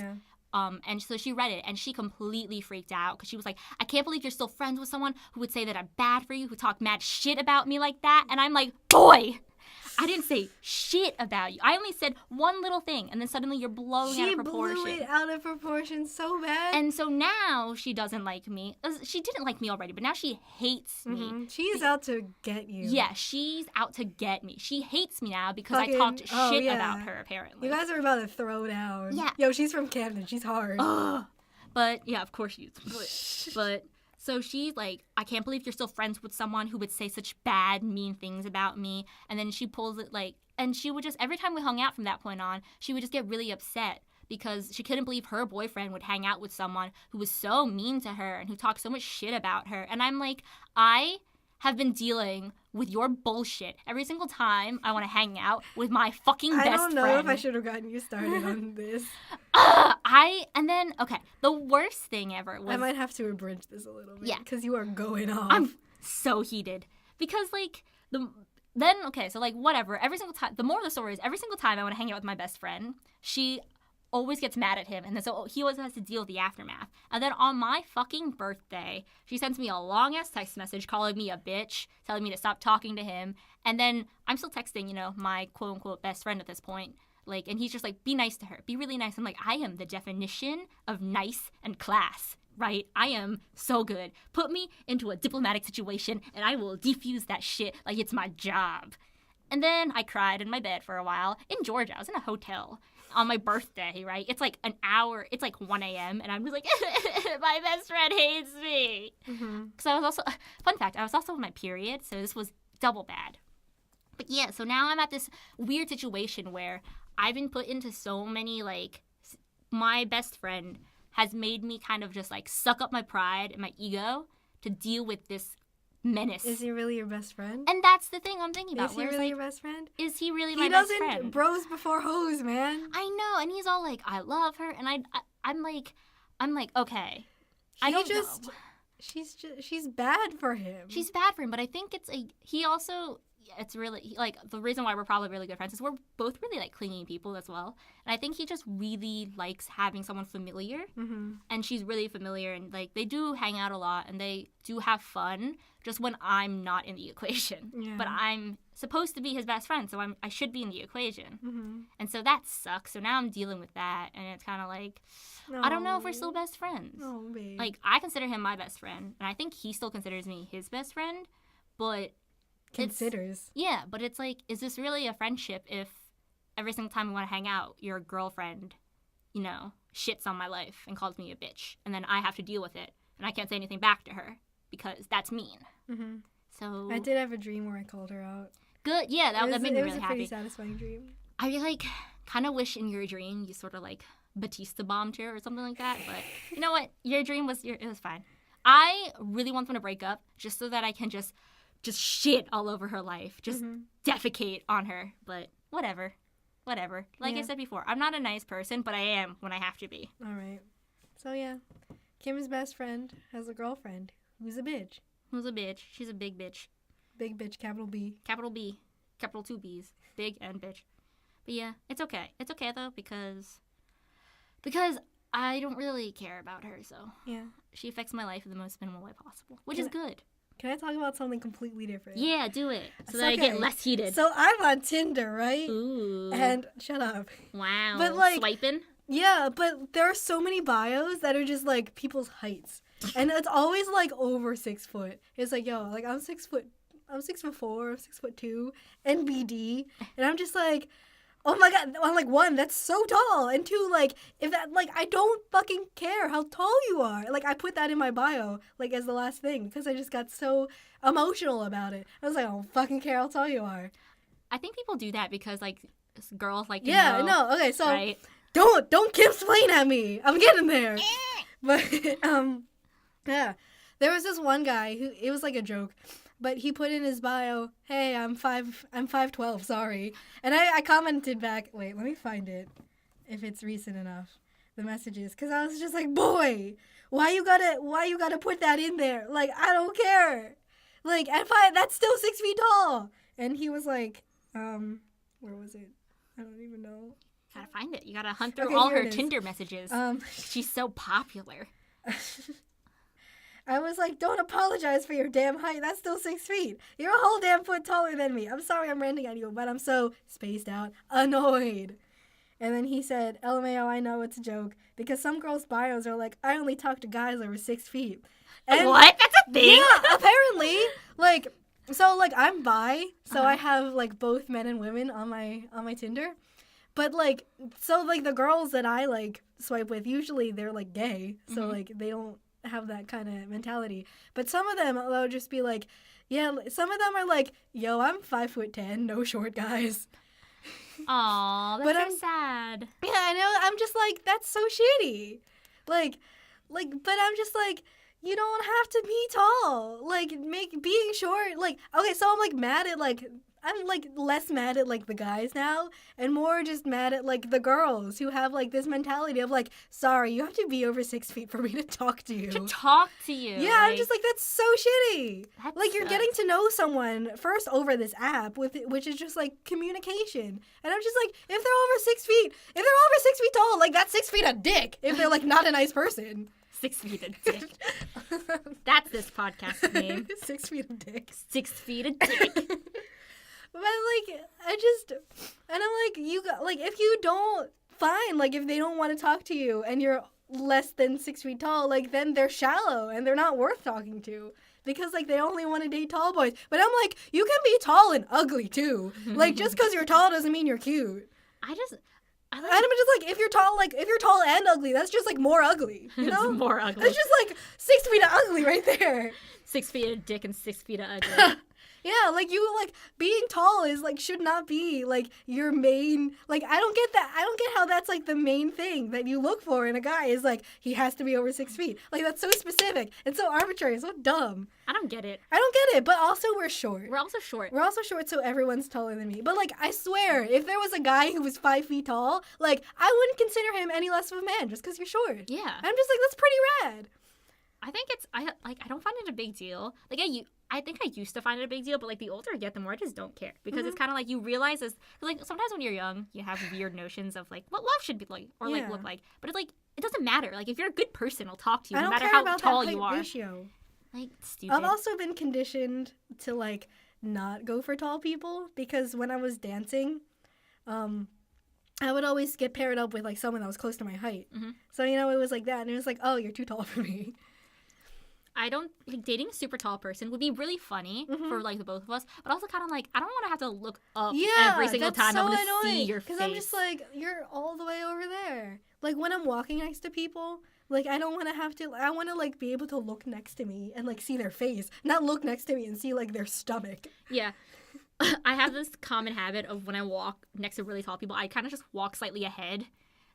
and so she read it and she completely freaked out because she was like, I can't believe you're still friends with someone who would say that I'm bad for you, who talk mad shit about me like that. And I'm like, boy, I didn't say shit about you. I only said one little thing, and then suddenly you're blowing out of proportion. She blew it out of proportion so bad. And so now she doesn't like me. She didn't like me already, but now she hates me. She's out to get you. Yeah, she's out to get me. She hates me now because I talked shit about her, apparently. You guys are about to throw down. Yeah. Yo, she's from Canada. She's hard. But, yeah, of course she is. But so she's like, I can't believe you're still friends with someone who would say such bad, mean things about me. And then she pulls it like, and she would just, every time we hung out from that point on, she would just get really upset because she couldn't believe her boyfriend would hang out with someone who was so mean to her and who talked so much shit about her. And I'm like, I have been dealing with your bullshit every single time I want to hang out with my fucking best friend. I don't know if I should have gotten you started on this. The worst thing ever was... I might have to abridge this a little bit. Yeah. Because you are going off. I'm so heated. Because, like, whatever. Every single time... The moral of the story is every single time I want to hang out with my best friend, she always gets mad at him. And then so he always has to deal with the aftermath. And then on my fucking birthday, she sends me a long-ass text message calling me a bitch, telling me to stop talking to him. And then I'm still texting, you know, my quote-unquote best friend at this point. Like, and he's just like, be nice to her. Be really nice. I'm like, I am the definition of nice and class, right? I am so good. Put me into a diplomatic situation and I will defuse that shit like it's my job. And then I cried in my bed for a while in Georgia. I was in a hotel on my birthday, right? It's like an hour. It's like 1 a.m. And I'm just like, my best friend hates me. Because I was also, fun fact, I was also on my period. So this was double bad. But yeah, so now I'm at this weird situation where I've been put into so many, like, my best friend has made me kind of just like suck up my pride and my ego to deal with this menace. Is he really your best friend? And that's the thing I'm thinking about. Is he really your best friend? Is he really my best friend? He doesn't bros before hoes, man. I know, and he's all like, I love her, and I'm like, okay. I don't know. She's bad for him. She's bad for him, but I think it's really, like, the reason why we're probably really good friends is we're both really, like, clingy people as well. And I think he just really likes having someone familiar. Mm-hmm. And she's really familiar. And, like, they do hang out a lot. And they do have fun just when I'm not in the equation. Yeah. But I'm supposed to be his best friend, so I should be in the equation. Mm-hmm. And so that sucks. So now I'm dealing with that. And it's kind of like, I don't know if we're still best friends. Oh, babe. Like, I consider him my best friend. And I think he still considers me his best friend. But... considers. Yeah, but it's like, is this really a friendship if every single time we want to hang out, your girlfriend, you know, shits on my life and calls me a bitch, and then I have to deal with it, and I can't say anything back to her because that's mean. Mm-hmm. So I did have a dream where I called her out. Good, yeah, that made me really happy. It was a pretty satisfying dream. I like kind of wish in your dream you sort of like Batista bombed her or something like that, but you know what? Your dream was it was fine. I really want them to break up just so that I can just shit all over her life. Just defecate on her. But whatever. Like I said before, I'm not a nice person, but I am when I have to be. All right. So, yeah. Kim's best friend has a girlfriend who's a bitch. Who's a bitch? She's a big bitch. Big bitch, capital B. Capital B. Capital 2 B's. Big and bitch. But yeah, it's okay. It's okay, though, because I don't really care about her, so. Yeah. She affects my life in the most minimal way possible, which is good. Can I talk about something completely different? Yeah, do it. So that I get less heated. So I'm on Tinder, right? Ooh. And shut up. Wow. But like swiping? Yeah, but there are so many bios that are just like people's heights. And it's always like over 6 foot. It's like, yo, like I'm 6 foot 4, I'm 6'2", NBD. And I'm just like, oh my god, I'm like, 1, that's so tall. And 2, like, if that, like, I don't fucking care how tall you are. Like, I put that in my bio, like, as the last thing, because I just got so emotional about it. I was like, I don't fucking care how tall you are. I think people do that because, like, girls like to know. No, okay, so, right? Don't Kim-splain at me. I'm getting there. But, yeah. There was this one guy who, it was like a joke. But he put in his bio, hey, I'm 5'12", sorry. And I commented back, wait, let me find it, if it's recent enough, the messages. Because I was just like, boy, why you gotta put that in there? Like, I don't care. Like, that's still 6 feet tall. And he was like, where was it? I don't even know. Gotta find it. You gotta hunt through all her Tinder messages. She's so popular. I was like, don't apologize for your damn height. That's still 6 feet. You're a whole damn foot taller than me. I'm sorry I'm ranting at you, but I'm so spaced out, annoyed. And then he said, LMAO, I know it's a joke. Because some girls' bios are like, I only talk to guys over 6 feet. And what? That's a thing? Yeah, apparently. Like, so, like, I'm bi. So I have, like, both men and women on my Tinder. But, like, so, like, the girls that I, like, swipe with, usually they're, like, gay. So, like, they don't have that kind of mentality. But some of them, they'll just be like, yeah, some of them are like, yo, I'm 5'10", no short guys. Aw, that's so sad. Yeah, I know. I'm just like, that's so shitty. Like, but I'm just like, you don't have to be tall. Like, being short, like, okay, so I'm like mad at like, I'm like less mad at like the guys now and more just mad at like the girls who have like this mentality of like, sorry, you have to be over 6 feet for me to talk to you. Yeah, like, I'm just like, that's so shitty. Like, you're getting to know someone first over this app, which is just like communication. And I'm just like, if they're over 6 feet, tall, like that's 6 feet a dick. If they're like not a nice person. 6 feet a dick. That's this podcast's name. 6 feet a dick. 6 feet a dick. But, like, and I'm like, if you don't, fine, like, if they don't want to talk to you and you're less than 6 feet tall, like, then they're shallow and they're not worth talking to because, like, they only want to date tall boys. But I'm like, you can be tall and ugly, too. Like, just because you're tall doesn't mean you're cute. I'm just like, if you're tall and ugly, that's just, like, more ugly, you know? It's more ugly. It's just, like, 6 feet of ugly right there. 6 feet of dick and 6 feet of ugly. Yeah, like you like being tall is like should not be like your main like I don't get that. I don't get how that's like the main thing that you look for in a guy is like he has to be over 6 feet. Like that's so specific and so arbitrary, so dumb. I don't get it. I don't get it, but also we're short. We're also short. We're also short, so everyone's taller than me. But like I swear, if there was a guy who was 5 feet tall, like I wouldn't consider him any less of a man just because you're short. Yeah. I'm just like that's pretty rad. I think I don't find it a big deal. Like I think I used to find it a big deal, but like the older I get, the more I just don't care because it's kind of like you realize this. Like sometimes when you're young, you have weird notions of like what love should be like or like look like, but it's like it doesn't matter. Like if you're a good person, I'll talk to you no matter how tall you are. Ratio. Like stupid. I've also been conditioned to like not go for tall people because when I was dancing, I would always get paired up with like someone that was close to my height. Mm-hmm. So it was like that, and it was like, oh, you're too tall for me. I don't like dating a super tall person would be really funny for like the both of us, but also kind of like I don't want to have to look up every single time so I'm going to see your face. Because I'm just like you're all the way over there. Like when I'm walking next to people, like I don't want to have to. I want to like be able to look next to me and like see their face, not look next to me and see like their stomach. Yeah. I have this common habit of when I walk next to really tall people, I kind of just walk slightly ahead.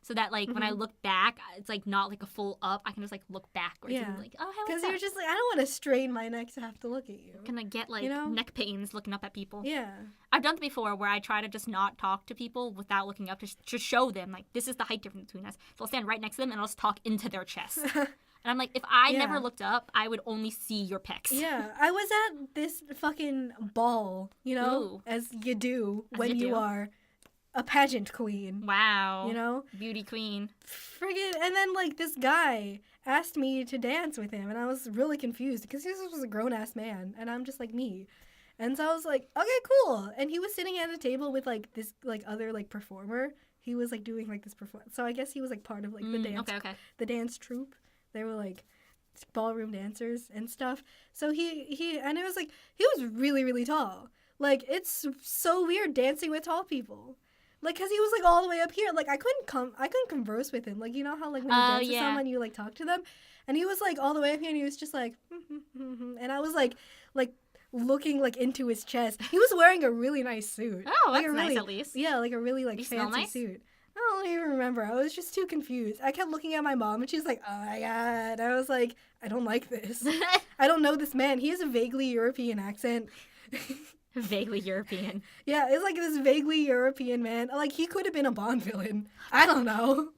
So that, like, when I look back, it's, like, not, like, a full up. I can just, like, look backwards and be like, oh, hey, because you're just, like, I don't want to strain my neck to have to look at you. I'm gonna get, like, neck pains looking up at people. Yeah. I've done it before where I try to just not talk to people without looking up to show them, like, this is the height difference between us. So I'll stand right next to them and I'll just talk into their chest. And I'm like, if I never looked up, I would only see your pecs. Yeah. I was at this fucking ball, as you do when you are a pageant queen. Wow. Beauty queen. Friggin'. And then, like, this guy asked me to dance with him, and I was really confused because this was a grown-ass man, and I'm just, like, me. And so I was like, okay, cool. And he was sitting at a table with, like, this, like, other, like, performer. He was, like, doing, like, this performance. So I guess he was, like, part of, like, the dance. The dance troupe. They were, like, ballroom dancers and stuff. So he and it was, like, he was really, really tall. Like, it's so weird dancing with tall people. Like, because he was, like, all the way up here. Like, I couldn't converse with him. Like, you know how, like, when you dance with someone, you, like, talk to them? And he was, like, all the way up here, and he was just, like, and I was, like, looking, like, into his chest. He was wearing a really nice suit. Oh, like, that's nice, at least. Yeah, like, a really, like, fancy suit. I don't even remember. I was just too confused. I kept looking at my mom, and she was like, oh, my God. I was like, I don't like this. I don't know this man. He has a vaguely European accent. Vaguely European. Yeah, it's like this vaguely European man. Like, he could have been a Bond villain. I don't know.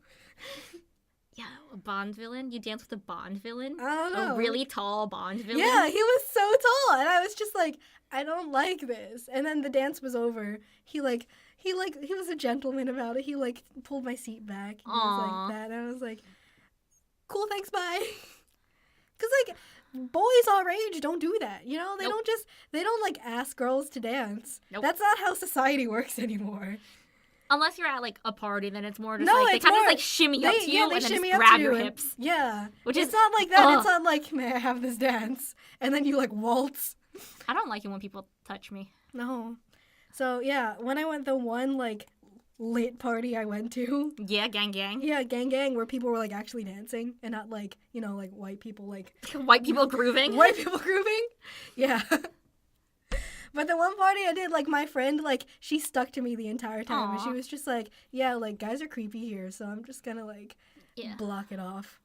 Yeah, a Bond villain? You dance with a Bond villain? I don't know. A really tall Bond villain? Yeah, he was so tall. And I was just like, I don't like this. And then the dance was over. He was a gentleman about it. He, like, pulled my seat back. And he was like that. And I was like, cool, thanks, bye. Because, like, boys our age don't do that, They don't like ask girls to dance. Nope. That's not how society works anymore. Unless you're at like a party, then it's more just they kind of like shimmy up to you and then just grab your hips. Yeah. It's not like that. It's not like, may I have this dance? And then you like waltz. I don't like it when people touch me. No. So yeah, when I went the one like lit party I went to. Yeah, gang. Yeah, gang, where people were, like, actually dancing and not, like, like, white people, like... White people grooving? White people grooving? Yeah. But the one party I did, like, my friend, like, she stuck to me the entire time. And she was just like, yeah, like, guys are creepy here, so I'm just gonna, like, block it off.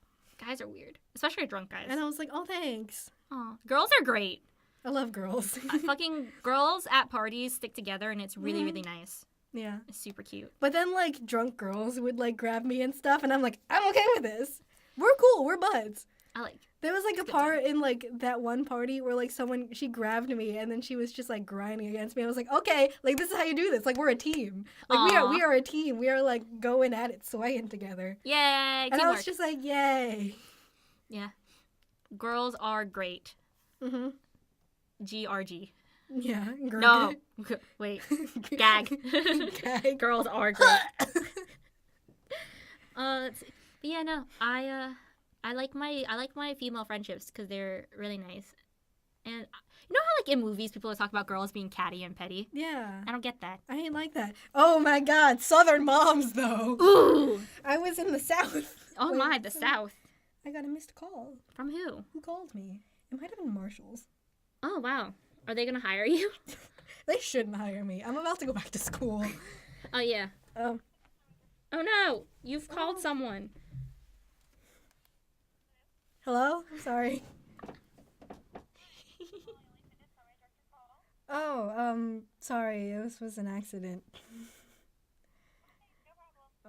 Guys are weird. Especially drunk guys. And I was like, oh, thanks. Aw. Girls are great. I love girls. Fucking girls at parties stick together, and it's really, really nice. Yeah. It's super cute. But then, like, drunk girls would, like, grab me and stuff, and I'm like, I'm okay with this. We're cool. We're buds. There was, like, a part in, like, that one party where, like, she grabbed me, and then she was just, like, grinding against me. I was like, okay, like, this is how you do this. Like, we're a team. Like, we are a team. We are, like, going at it, swaying together. Yay, and I was just like, yay. Yeah. Girls are great. Mm-hmm. GRG. Yeah. No. Wait. Gag. Gag. Girls are great. Let's see. But yeah, no. I like my female friendships because they're really nice. And you know how like in movies people talk about girls being catty and petty? Yeah. I don't get that. I ain't like that. Oh my God, Southern moms though. Ooh. I was in the South. Oh my, the South. I got a missed call. From who? Who called me? It might have been Marshall's. Oh wow. Are they gonna hire you? They shouldn't hire me. I'm about to go back to school. Oh, yeah. Oh. Oh, no. You've called someone. Hello? I'm sorry. Oh, sorry. This was an accident.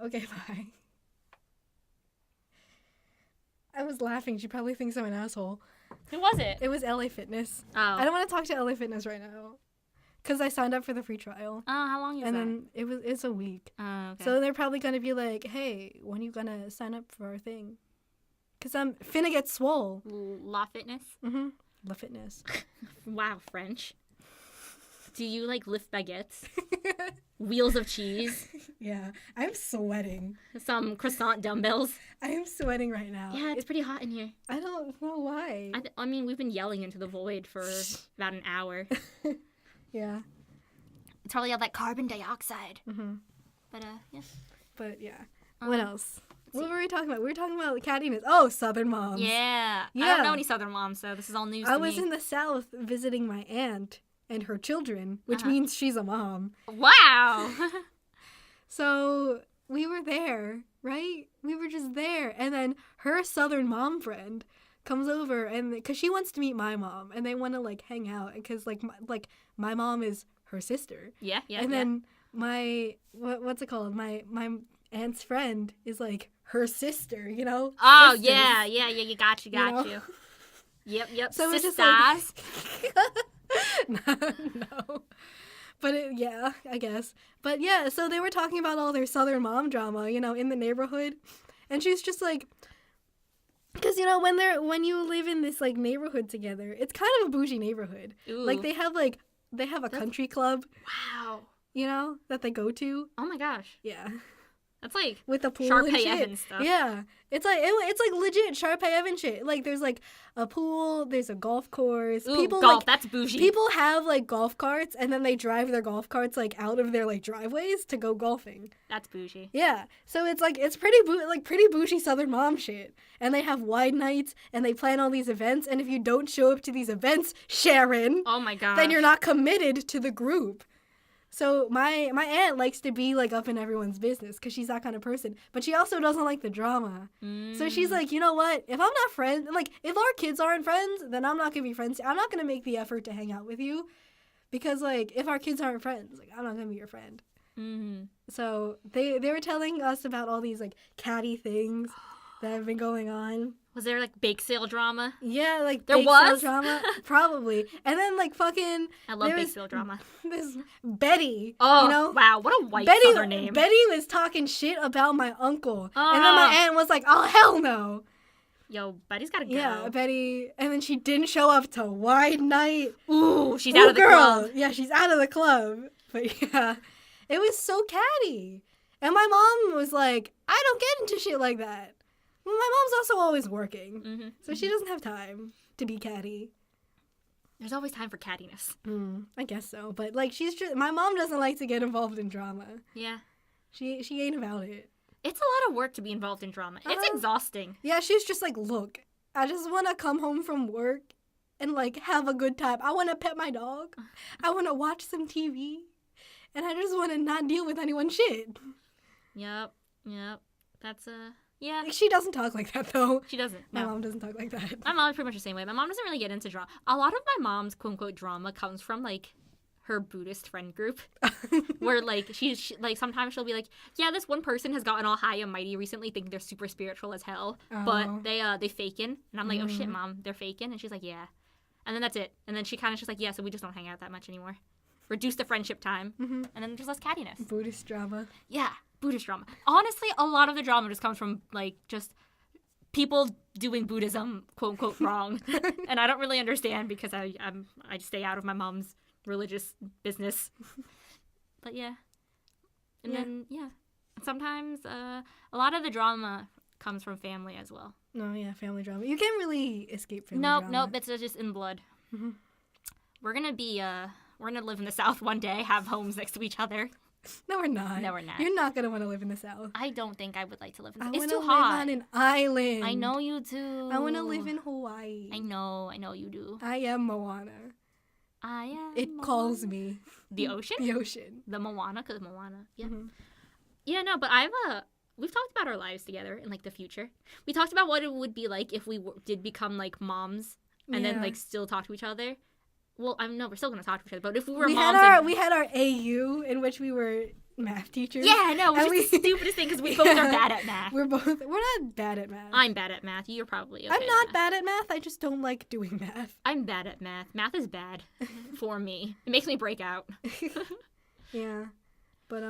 Okay, bye. I was laughing. She probably thinks I'm an asshole. Who was it? It was LA Fitness. Oh. I don't want to talk to LA Fitness right now. Because I signed up for the free trial. Oh, how long is and that? then it's a week. Oh, okay. So they're probably going to be like, hey, when are you going to sign up for our thing? Because I'm finna get swole. La Fitness? Mm-hmm. La Fitness. Wow, French. Do you, like, lift baguettes? Wheels of cheese? Yeah. I'm sweating. Some croissant dumbbells? I am sweating right now. Yeah, it's pretty hot in here. I don't know why. I mean, we've been yelling into the void for about an hour. Yeah. It's probably all that carbon dioxide. Mm-hmm. But, yeah. But, yeah. What else? What see. were we talking about? We were talking about cattiness. Oh, Southern moms. Yeah. I Yeah. don't know any Southern moms, so this is all news to I me. was in the South visiting my aunt and her children, which Uh-huh. means she's a mom. Wow! So we were there, right? We were just there. And then her Southern mom friend comes over, and because she wants to meet my mom, and they want to, like, hang out. Because, like my mom is her sister. Yeah. And then my, what's it called? My aunt's friend is, like, her sister, you know? Oh, Sisters. yeah, you got you. know? Yep. So it's Sisters. just like, no. But yeah, I guess. But yeah, so they were talking about all their Southern mom drama, you know, in the neighborhood. And she's just like, because, you know, when you live in this, like, neighborhood together, it's kind of a bougie neighborhood. Ooh. Like, they have a country club, Wow. you know, that they go to. Oh my gosh. Yeah. That's like With the pool Sharpay and shit. Evans stuff. Yeah. It's like legit Sharpay Evans shit. Like, there's, like, a pool, there's a golf course. Ooh, People, golf, like, that's bougie. people have, like, golf carts, and then they drive their golf carts, like, out of their, like, driveways to go golfing. That's bougie. Yeah. So it's, like, it's pretty bougie Southern mom shit. And they have wide nights, and they plan all these events, and if you don't show up to these events, Sharon, Oh my god. then you're not committed to the group. So my aunt likes to be, like, up in everyone's business because she's that kind of person. But she also doesn't like the drama. So she's like, you know what? If I'm not friends, like, if our kids aren't friends, then I'm not going to be friends. I'm not going to make the effort to hang out with you. Because, like, if our kids aren't friends, like, I'm not going to be your friend. Mm-hmm. So they were telling us about all these, like, catty things that have been going on. Was there like bake sale drama? Yeah, like, There bake was? sale drama. Probably. And then, like, fucking... I love there bake was sale drama. This Betty, Oh, you know? wow, what a white Betty, Southern name. Betty was talking shit about my uncle. And then my aunt was like, oh, hell no. Yo, Betty's gotta go. Yeah, Betty. And then she didn't show up to wide night. Ooh, she's out of the girl. club. Yeah, she's out of the club. But yeah, it was so catty. And my mom was like, I don't get into shit like that. Well, my mom's also always working. Mm-hmm. So she doesn't have time to be catty. There's always time for cattiness. I guess so. But, like, my mom doesn't like to get involved in drama. Yeah. She ain't about it. It's a lot of work to be involved in drama. It's exhausting. Yeah, she's just like, look, I just want to come home from work and, like, have a good time. I want to pet my dog. I want to watch some TV. And I just want to not deal with anyone's shit. Yep. That's yeah. Like, she doesn't talk like that, though. She doesn't. My No. mom doesn't talk like that. My mom's pretty much the same way. My mom doesn't really get into drama. A lot of my mom's quote-unquote drama comes from, like, her Buddhist friend group. Where, like, she like, sometimes she'll be like, yeah, this one person has gotten all high and mighty recently, thinking they're super spiritual as hell. Oh. But they faking. And I'm like, oh, shit, Mom, they're faking? And she's like, yeah. And then that's it. And then she kind of just like, yeah, so we just don't hang out that much anymore. Reduce the friendship time. And then there's less cattiness. Buddhist drama. Yeah, Buddhist drama. Honestly, a lot of the drama just comes from, like, just people doing Buddhism, quote unquote, wrong. And I don't really understand because I stay out of my mom's religious business. But yeah. And then, yeah. Sometimes a lot of the drama comes from family as well. No, yeah, family drama. You can't really escape family drama. Nope, it's just in blood. We're gonna live in the South one day, have homes next to each other. No, we're not. No, we're not. You're not going to want to live in the South. I don't think I would like to live in the I South. It's wanna too hot. live on an island. I know you do. I want to live in Hawaii. I know you do. I am Moana. I am It calls me. The ocean? The ocean. The Moana, because Moana. Yeah. Mm-hmm. Yeah, no, but we've talked about our lives together in, like, the future. We talked about what it would be like if we did become, like, moms and then, like, still talk to each other. Well, no, we're still going to talk to each other, but if we were moms... We had our AU in which we were math teachers. Yeah, I know, which is the stupidest thing because we both are bad at math. We're not bad at math. I'm bad at math. You're probably okay. I'm not bad at math. I just don't like doing math. I'm bad at math. Math is bad for me. It makes me break out. Yeah. But,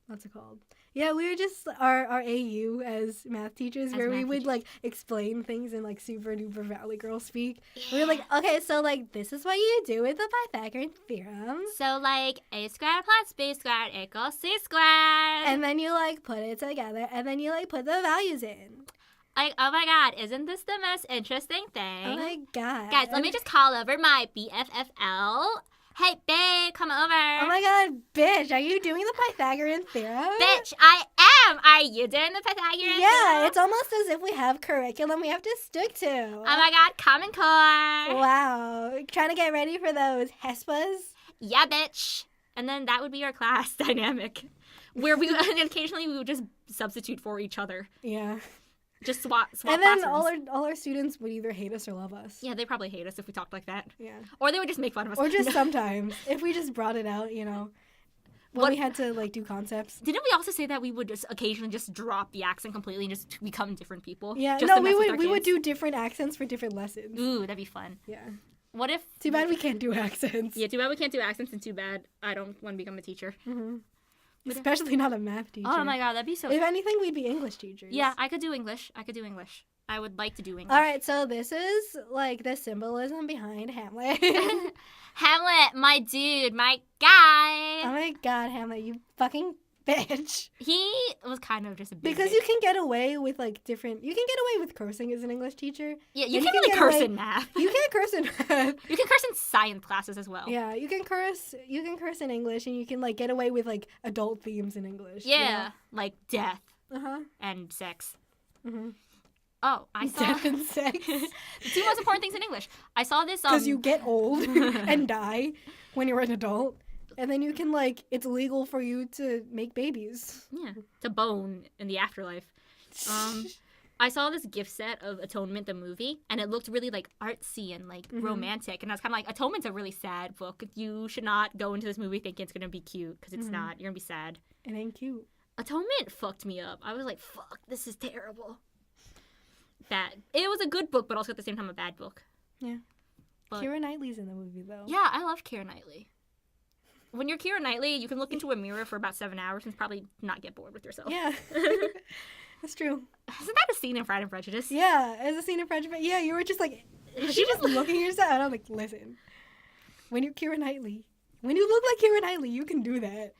what's it called? Yeah, we were just our AU as math teachers where we would, like, explain things in, like, super duper Valley Girl speak. Yeah. We were like, okay, so, like, this is what you do with the Pythagorean theorem. So, like, a squared plus b squared equals c squared. And then you, like, put it together, and then you, like, put the values in. Like, oh my god, isn't this the most interesting thing? Oh my god. Guys, let me just call over my BFFL. Hey, babe, come over. Oh my god, bitch, are you doing the Pythagorean theorem? Bitch, I am. Are you doing the Pythagorean theorem? Yeah, it's almost as if we have curriculum we have to stick to. Oh my god, Common Core. Wow, trying to get ready for those HESPAs? Yeah, bitch. And then that would be our class dynamic, where and occasionally we would just substitute for each other. Yeah. Just swap and then classrooms. all our students would either hate us or love us. Yeah, they probably hate us if we talked like that. Yeah. Or they would just make fun of us. Or just sometimes, if we just brought it out, you know, when we had to, like, do concepts. Didn't we also say that we would just occasionally just drop the accent completely and just become different people? Yeah, just no, we would do different accents for different lessons. Ooh, that'd be fun. Yeah. What if... Too bad we can't do accents. Yeah, too bad we can't do accents, and too bad I don't want to become a teacher. Mm-hmm. Especially not a math teacher. Oh my god, that'd be so... If anything, we'd be English teachers. Yeah, I could do English. I would like to do English. All right, so this is, like, the symbolism behind Hamlet. Hamlet, my dude, my guy. Oh my god, Hamlet, you fucking bitch. He was kind of just a big Because bitch. you can get away with, like, you can get away with cursing as an English teacher. Yeah, you can't really curse in math. You can't curse in math. You can curse in science classes as well. Yeah, you can curse in English, and you can, like, get away with, like, adult themes in English. Yeah, you know? like death and sex. Oh, I saw... Death and sex. The two most important things in English. I saw this... Because you get old and die when you're an adult. And then you can, like, it's legal for you to make babies. Yeah, to bone in the afterlife. I saw this gift set of Atonement, the movie, and it looked really, like, artsy and, like, romantic. And I was kind of like, Atonement's a really sad book. You should not go into this movie thinking it's going to be cute, because it's not. You're going to be sad. It ain't cute. Atonement fucked me up. I was like, fuck, this is terrible. Bad. It was a good book, but also at the same time a bad book. Yeah. But, Keira Knightley's in the movie, though. Yeah, I love Keira Knightley. When you're Keira Knightley, you can look into a mirror for about 7 hours and probably not get bored with yourself. Yeah. That's true. Isn't that a scene in Pride and Prejudice? Yeah, as a scene in Prejudice. Yeah, you were just like, she just looking at yourself, and I'm like, listen, when you're Keira Knightley, when you look like Keira Knightley, you can do that.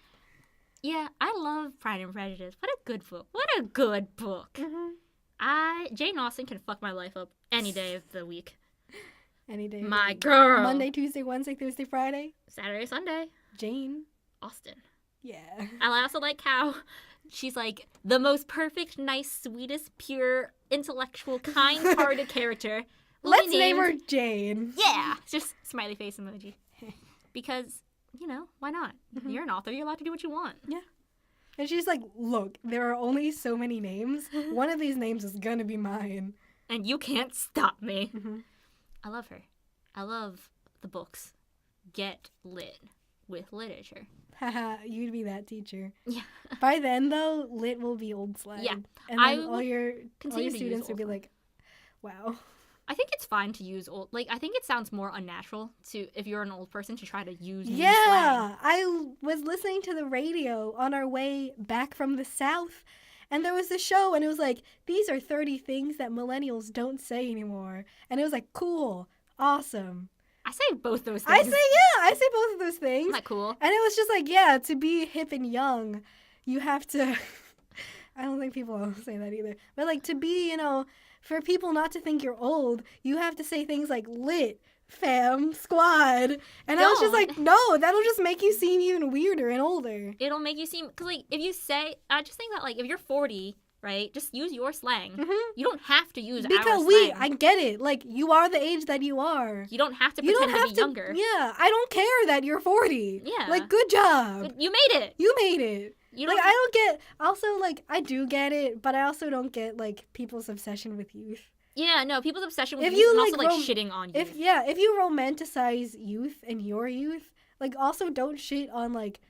Yeah, I love Pride and Prejudice. What a good book. What a good book. Jane Austen can fuck my life up any day of the week. Any day. My girl. Monday, Tuesday, Wednesday, Thursday, Friday. Saturday, Sunday. Jane Austen. Yeah. And I also like how she's like the most perfect, nice, sweetest, pure, intellectual, kind-hearted character. Let's name her Jane. Yeah. Just smiley face emoji. Because, you know, why not? You're an author. You're allowed to do what you want. Yeah. And she's like, look, there are only so many names. One of these names is going to be mine. And you can't stop me. I love her. I love the books. Get lit with literature. Haha, you'd be that teacher. Yeah. By then, though, lit will be old slang. Yeah. And then all your students would be slang. like, wow. I think it's fine to use old... Like, I think it sounds more unnatural to, if you're an old person, to try to use new slang. I was listening to the radio on our way back from the South, and there was a show, and it was like, these are 30 things that millennials don't say anymore. And it was like, cool, awesome. I say both those things. I say both of those things. Isn't that cool? And it was just like, yeah, to be hip and young, you have to... I don't think people say that either. But, like, to be, you know... For people not to think you're old, you have to say things like lit, fam, squad. And I was just like, no, that'll just make you seem even weirder and older. It'll make you seem... Because, like, if you say... I just think that, like, if you're 40 right? Just use your slang. Mm-hmm. You don't have to use our Because slang. I get it. Like, you are the age that you are. You don't have to You don't pretend have to be younger. Yeah, I don't care that you're 40. Yeah. Like, good job. You made it. You made it. You Like, don't I don't get, also, like, I do get it, but I also don't get, like, people's obsession with youth. Yeah, no, people's obsession with If youth you, and like, also, like, shitting on youth. If you romanticize youth and your youth, like, also don't shit on, like,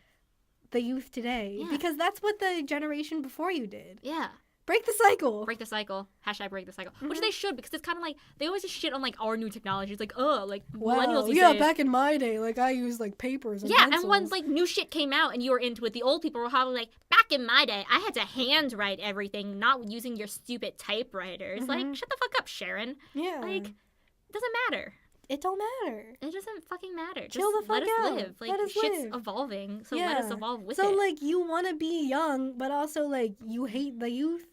the youth today. Yeah. Because that's what the generation before you did. Yeah. Break the cycle. Break the cycle. Hashtag break the cycle. Mm-hmm. Which they should, because it's kind of like, they always just shit on, like, our new technology. It's like, like, Wow. millennials these Yeah, days. back in my day, like, I used, like, papers and Yeah, pencils. and when, like, new shit came out and you were into it, the old people were probably like, back in my day, I had to handwrite everything, not using your stupid typewriters. Like, shut the fuck up, Sharon. Yeah. Like, it doesn't matter. It don't matter. It doesn't fucking matter. Chill Just the fuck let us out. live. Like, Let us shit's live. evolving, so Yeah. let us evolve with So, it. like, you want to be young, but also, like, you hate the youth?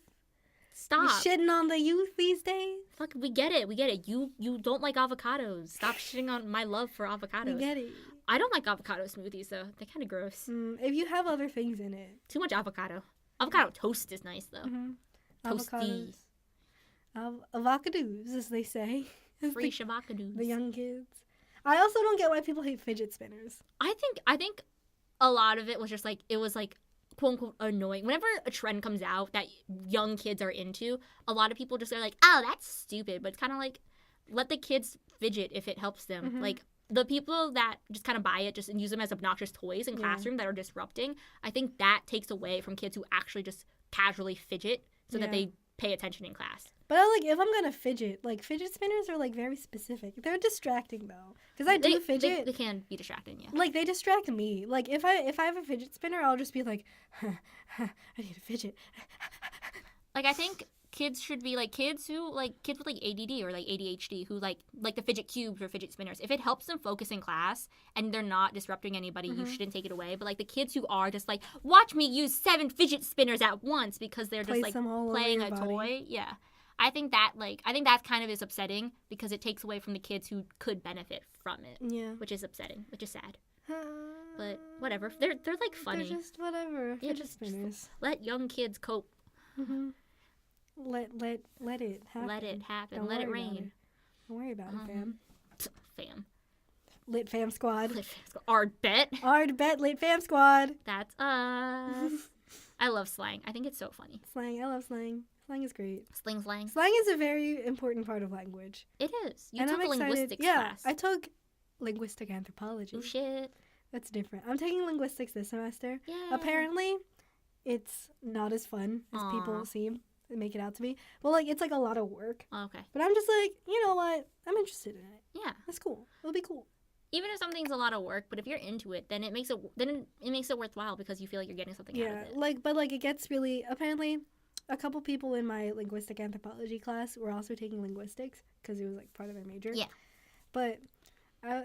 Stop. You shitting on the youth these days? Fuck, we get it. We get it. You don't like avocados. Stop shitting on my love for avocados. You get it. I don't like avocado smoothies, though. They're kind of gross. If you have other things in it. Too much avocado. Avocado toast is nice, though. Mm-hmm. Toasty. Avocados, as they say. Free shabakadoos. The young kids. I also don't get why people hate fidget spinners. I think a lot of it was just like, it was like, quote unquote, annoying. Whenever a trend comes out that young kids are into, a lot of people just are like, oh, that's stupid. But it's kind of like, let the kids fidget if it helps them. Mm-hmm. Like, the people that just kind of buy it just and use them as obnoxious toys in classroom that are disrupting, I think that takes away from kids who actually just casually fidget so that they pay attention in class. But like, if I'm gonna fidget, like, fidget spinners are like very specific. They're distracting though, because I do fidget. They can be distracting, yeah. Like, they distract me. Like, if I have a fidget spinner, I'll just be like, I need a fidget. Like, I think kids should be like kids with like ADD or like ADHD who like the fidget cubes or fidget spinners. If it helps them focus in class and they're not disrupting anybody, you shouldn't take it away. But like the kids who are just like, watch me use 7 fidget spinners at once because they're just like playing a toy. Yeah. I think that kind of is upsetting because it takes away from the kids who could benefit from it. Yeah. Which is upsetting, which is sad. But whatever. They're like funny. They're just whatever. Yeah, Fidget spinners. just let young kids cope. Mm-hmm. Let it happen. Let it happen. Don't Let it worry about rain. Don't worry about it, fam. Fam. Lit fam squad. Lit fam squad. Ard bet. Ard bet lit fam squad. That's us. I love slang. I think it's so funny. Slang. I love slang. Slang is great. Slang. Slang is a very important part of language. It is. You and took I'm a excited. linguistics Yeah, class. I took linguistic anthropology. Oh shit. That's different. I'm taking linguistics this semester. Yeah. Apparently, it's not as fun as Aw. people seem to make it out to be. Well, like, it's like a lot of work. Oh, okay. But I'm just like, you know what? I'm interested in it. Yeah. That's cool. It'll be cool. Even if something's a lot of work, but if you're into it, then it makes it worthwhile because you feel like you're getting something out of it. But it gets really, apparently, a couple people in my linguistic anthropology class were also taking linguistics because it was like part of their major. Yeah. But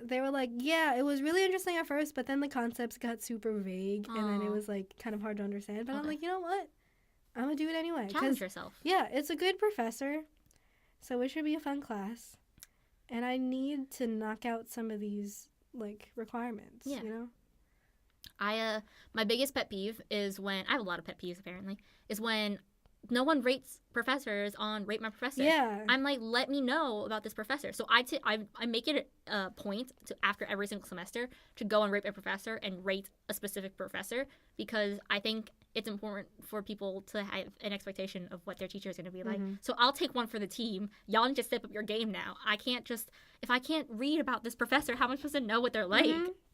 they were like, yeah, it was really interesting at first, but then the concepts got super vague, and then it was like kind of hard to understand. But I'm like, you know what? I'm gonna do it anyway. Challenge yourself. Yeah, it's a good professor, so it should be a fun class. And I need to knock out some of these like requirements. Yeah. You know. My biggest pet peeve is when I have a lot of pet peeves apparently is when no one rates professors on Rate My Professor. Yeah. I'm like, let me know about this professor. So I make it a point to after every single semester to go and Rate My Professor and rate a specific professor because I think it's important for people to have an expectation of what their teacher is going to be like. So I'll take one for the team. Y'all need to step up your game now. If I can't read about this professor, how am I supposed to know what they're like?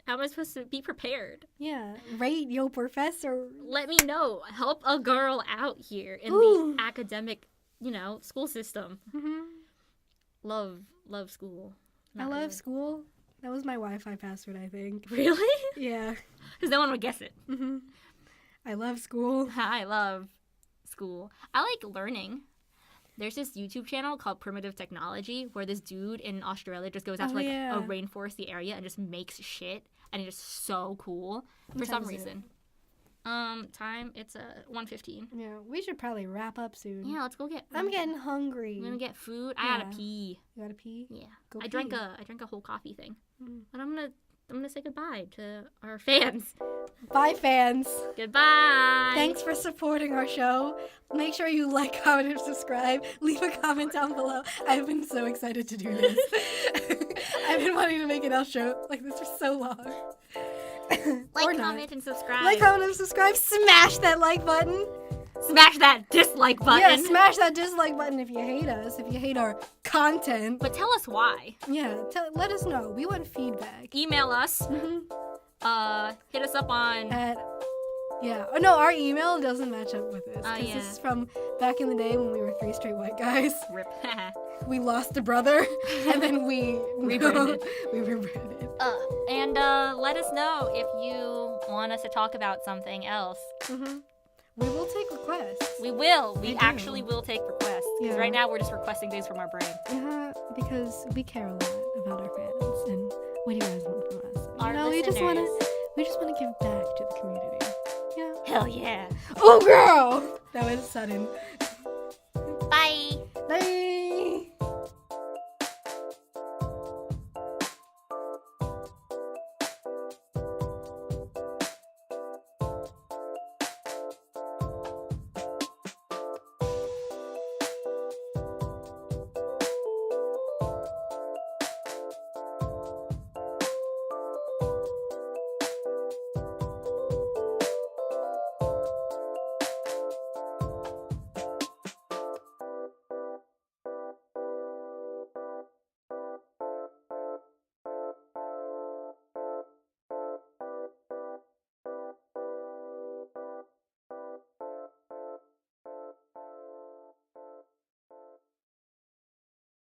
How am I supposed to be prepared? Yeah. Rate your professor. Let me know. Help a girl out here in the academic, school system. Love school. I love school. That was my Wi-Fi password, I think. Really? Yeah. Because no one would guess it. I love school. I love school. I like learning. There's this YouTube channel called Primitive Technology where this dude in Australia just goes out to a rainforesty area and just makes shit, and it's just so cool for some reason. Time it's 1:15. Yeah, we should probably wrap up soon. Yeah, let's go get. I'm getting hungry. I'm gonna get food. I gotta pee. You gotta pee? Yeah. Go I pee. drank a whole coffee thing, but I'm I'm gonna say goodbye to our fans. Bye, fans. Goodbye. Thanks for supporting our show. Make sure you like, comment, and subscribe. Leave a comment down below. I've been so excited to do this. I've been wanting to make an outro like this for so long. Like, comment, and subscribe. Like, comment, and subscribe. Smash that like button. Smash that dislike button. Yeah, smash that dislike button if you hate us, if you hate our content. But tell us why. Yeah, let us know. We want feedback. Email us. Hit us up on... Yeah. Oh, no, our email doesn't match up with this. Because yeah. this is from back in the day when we were 3 straight white guys. Rip. We lost a brother, and then we rebranded. And let us know if you want us to talk about something else. We will take requests. We will. We actually will take requests. Because Yeah. right now we're just requesting things from our brain. Because we care a lot about our fans, and what do you guys want from us? Our we just want listeners. to give back to the community. Yeah. Hell yeah. Oh, girl! That was sudden.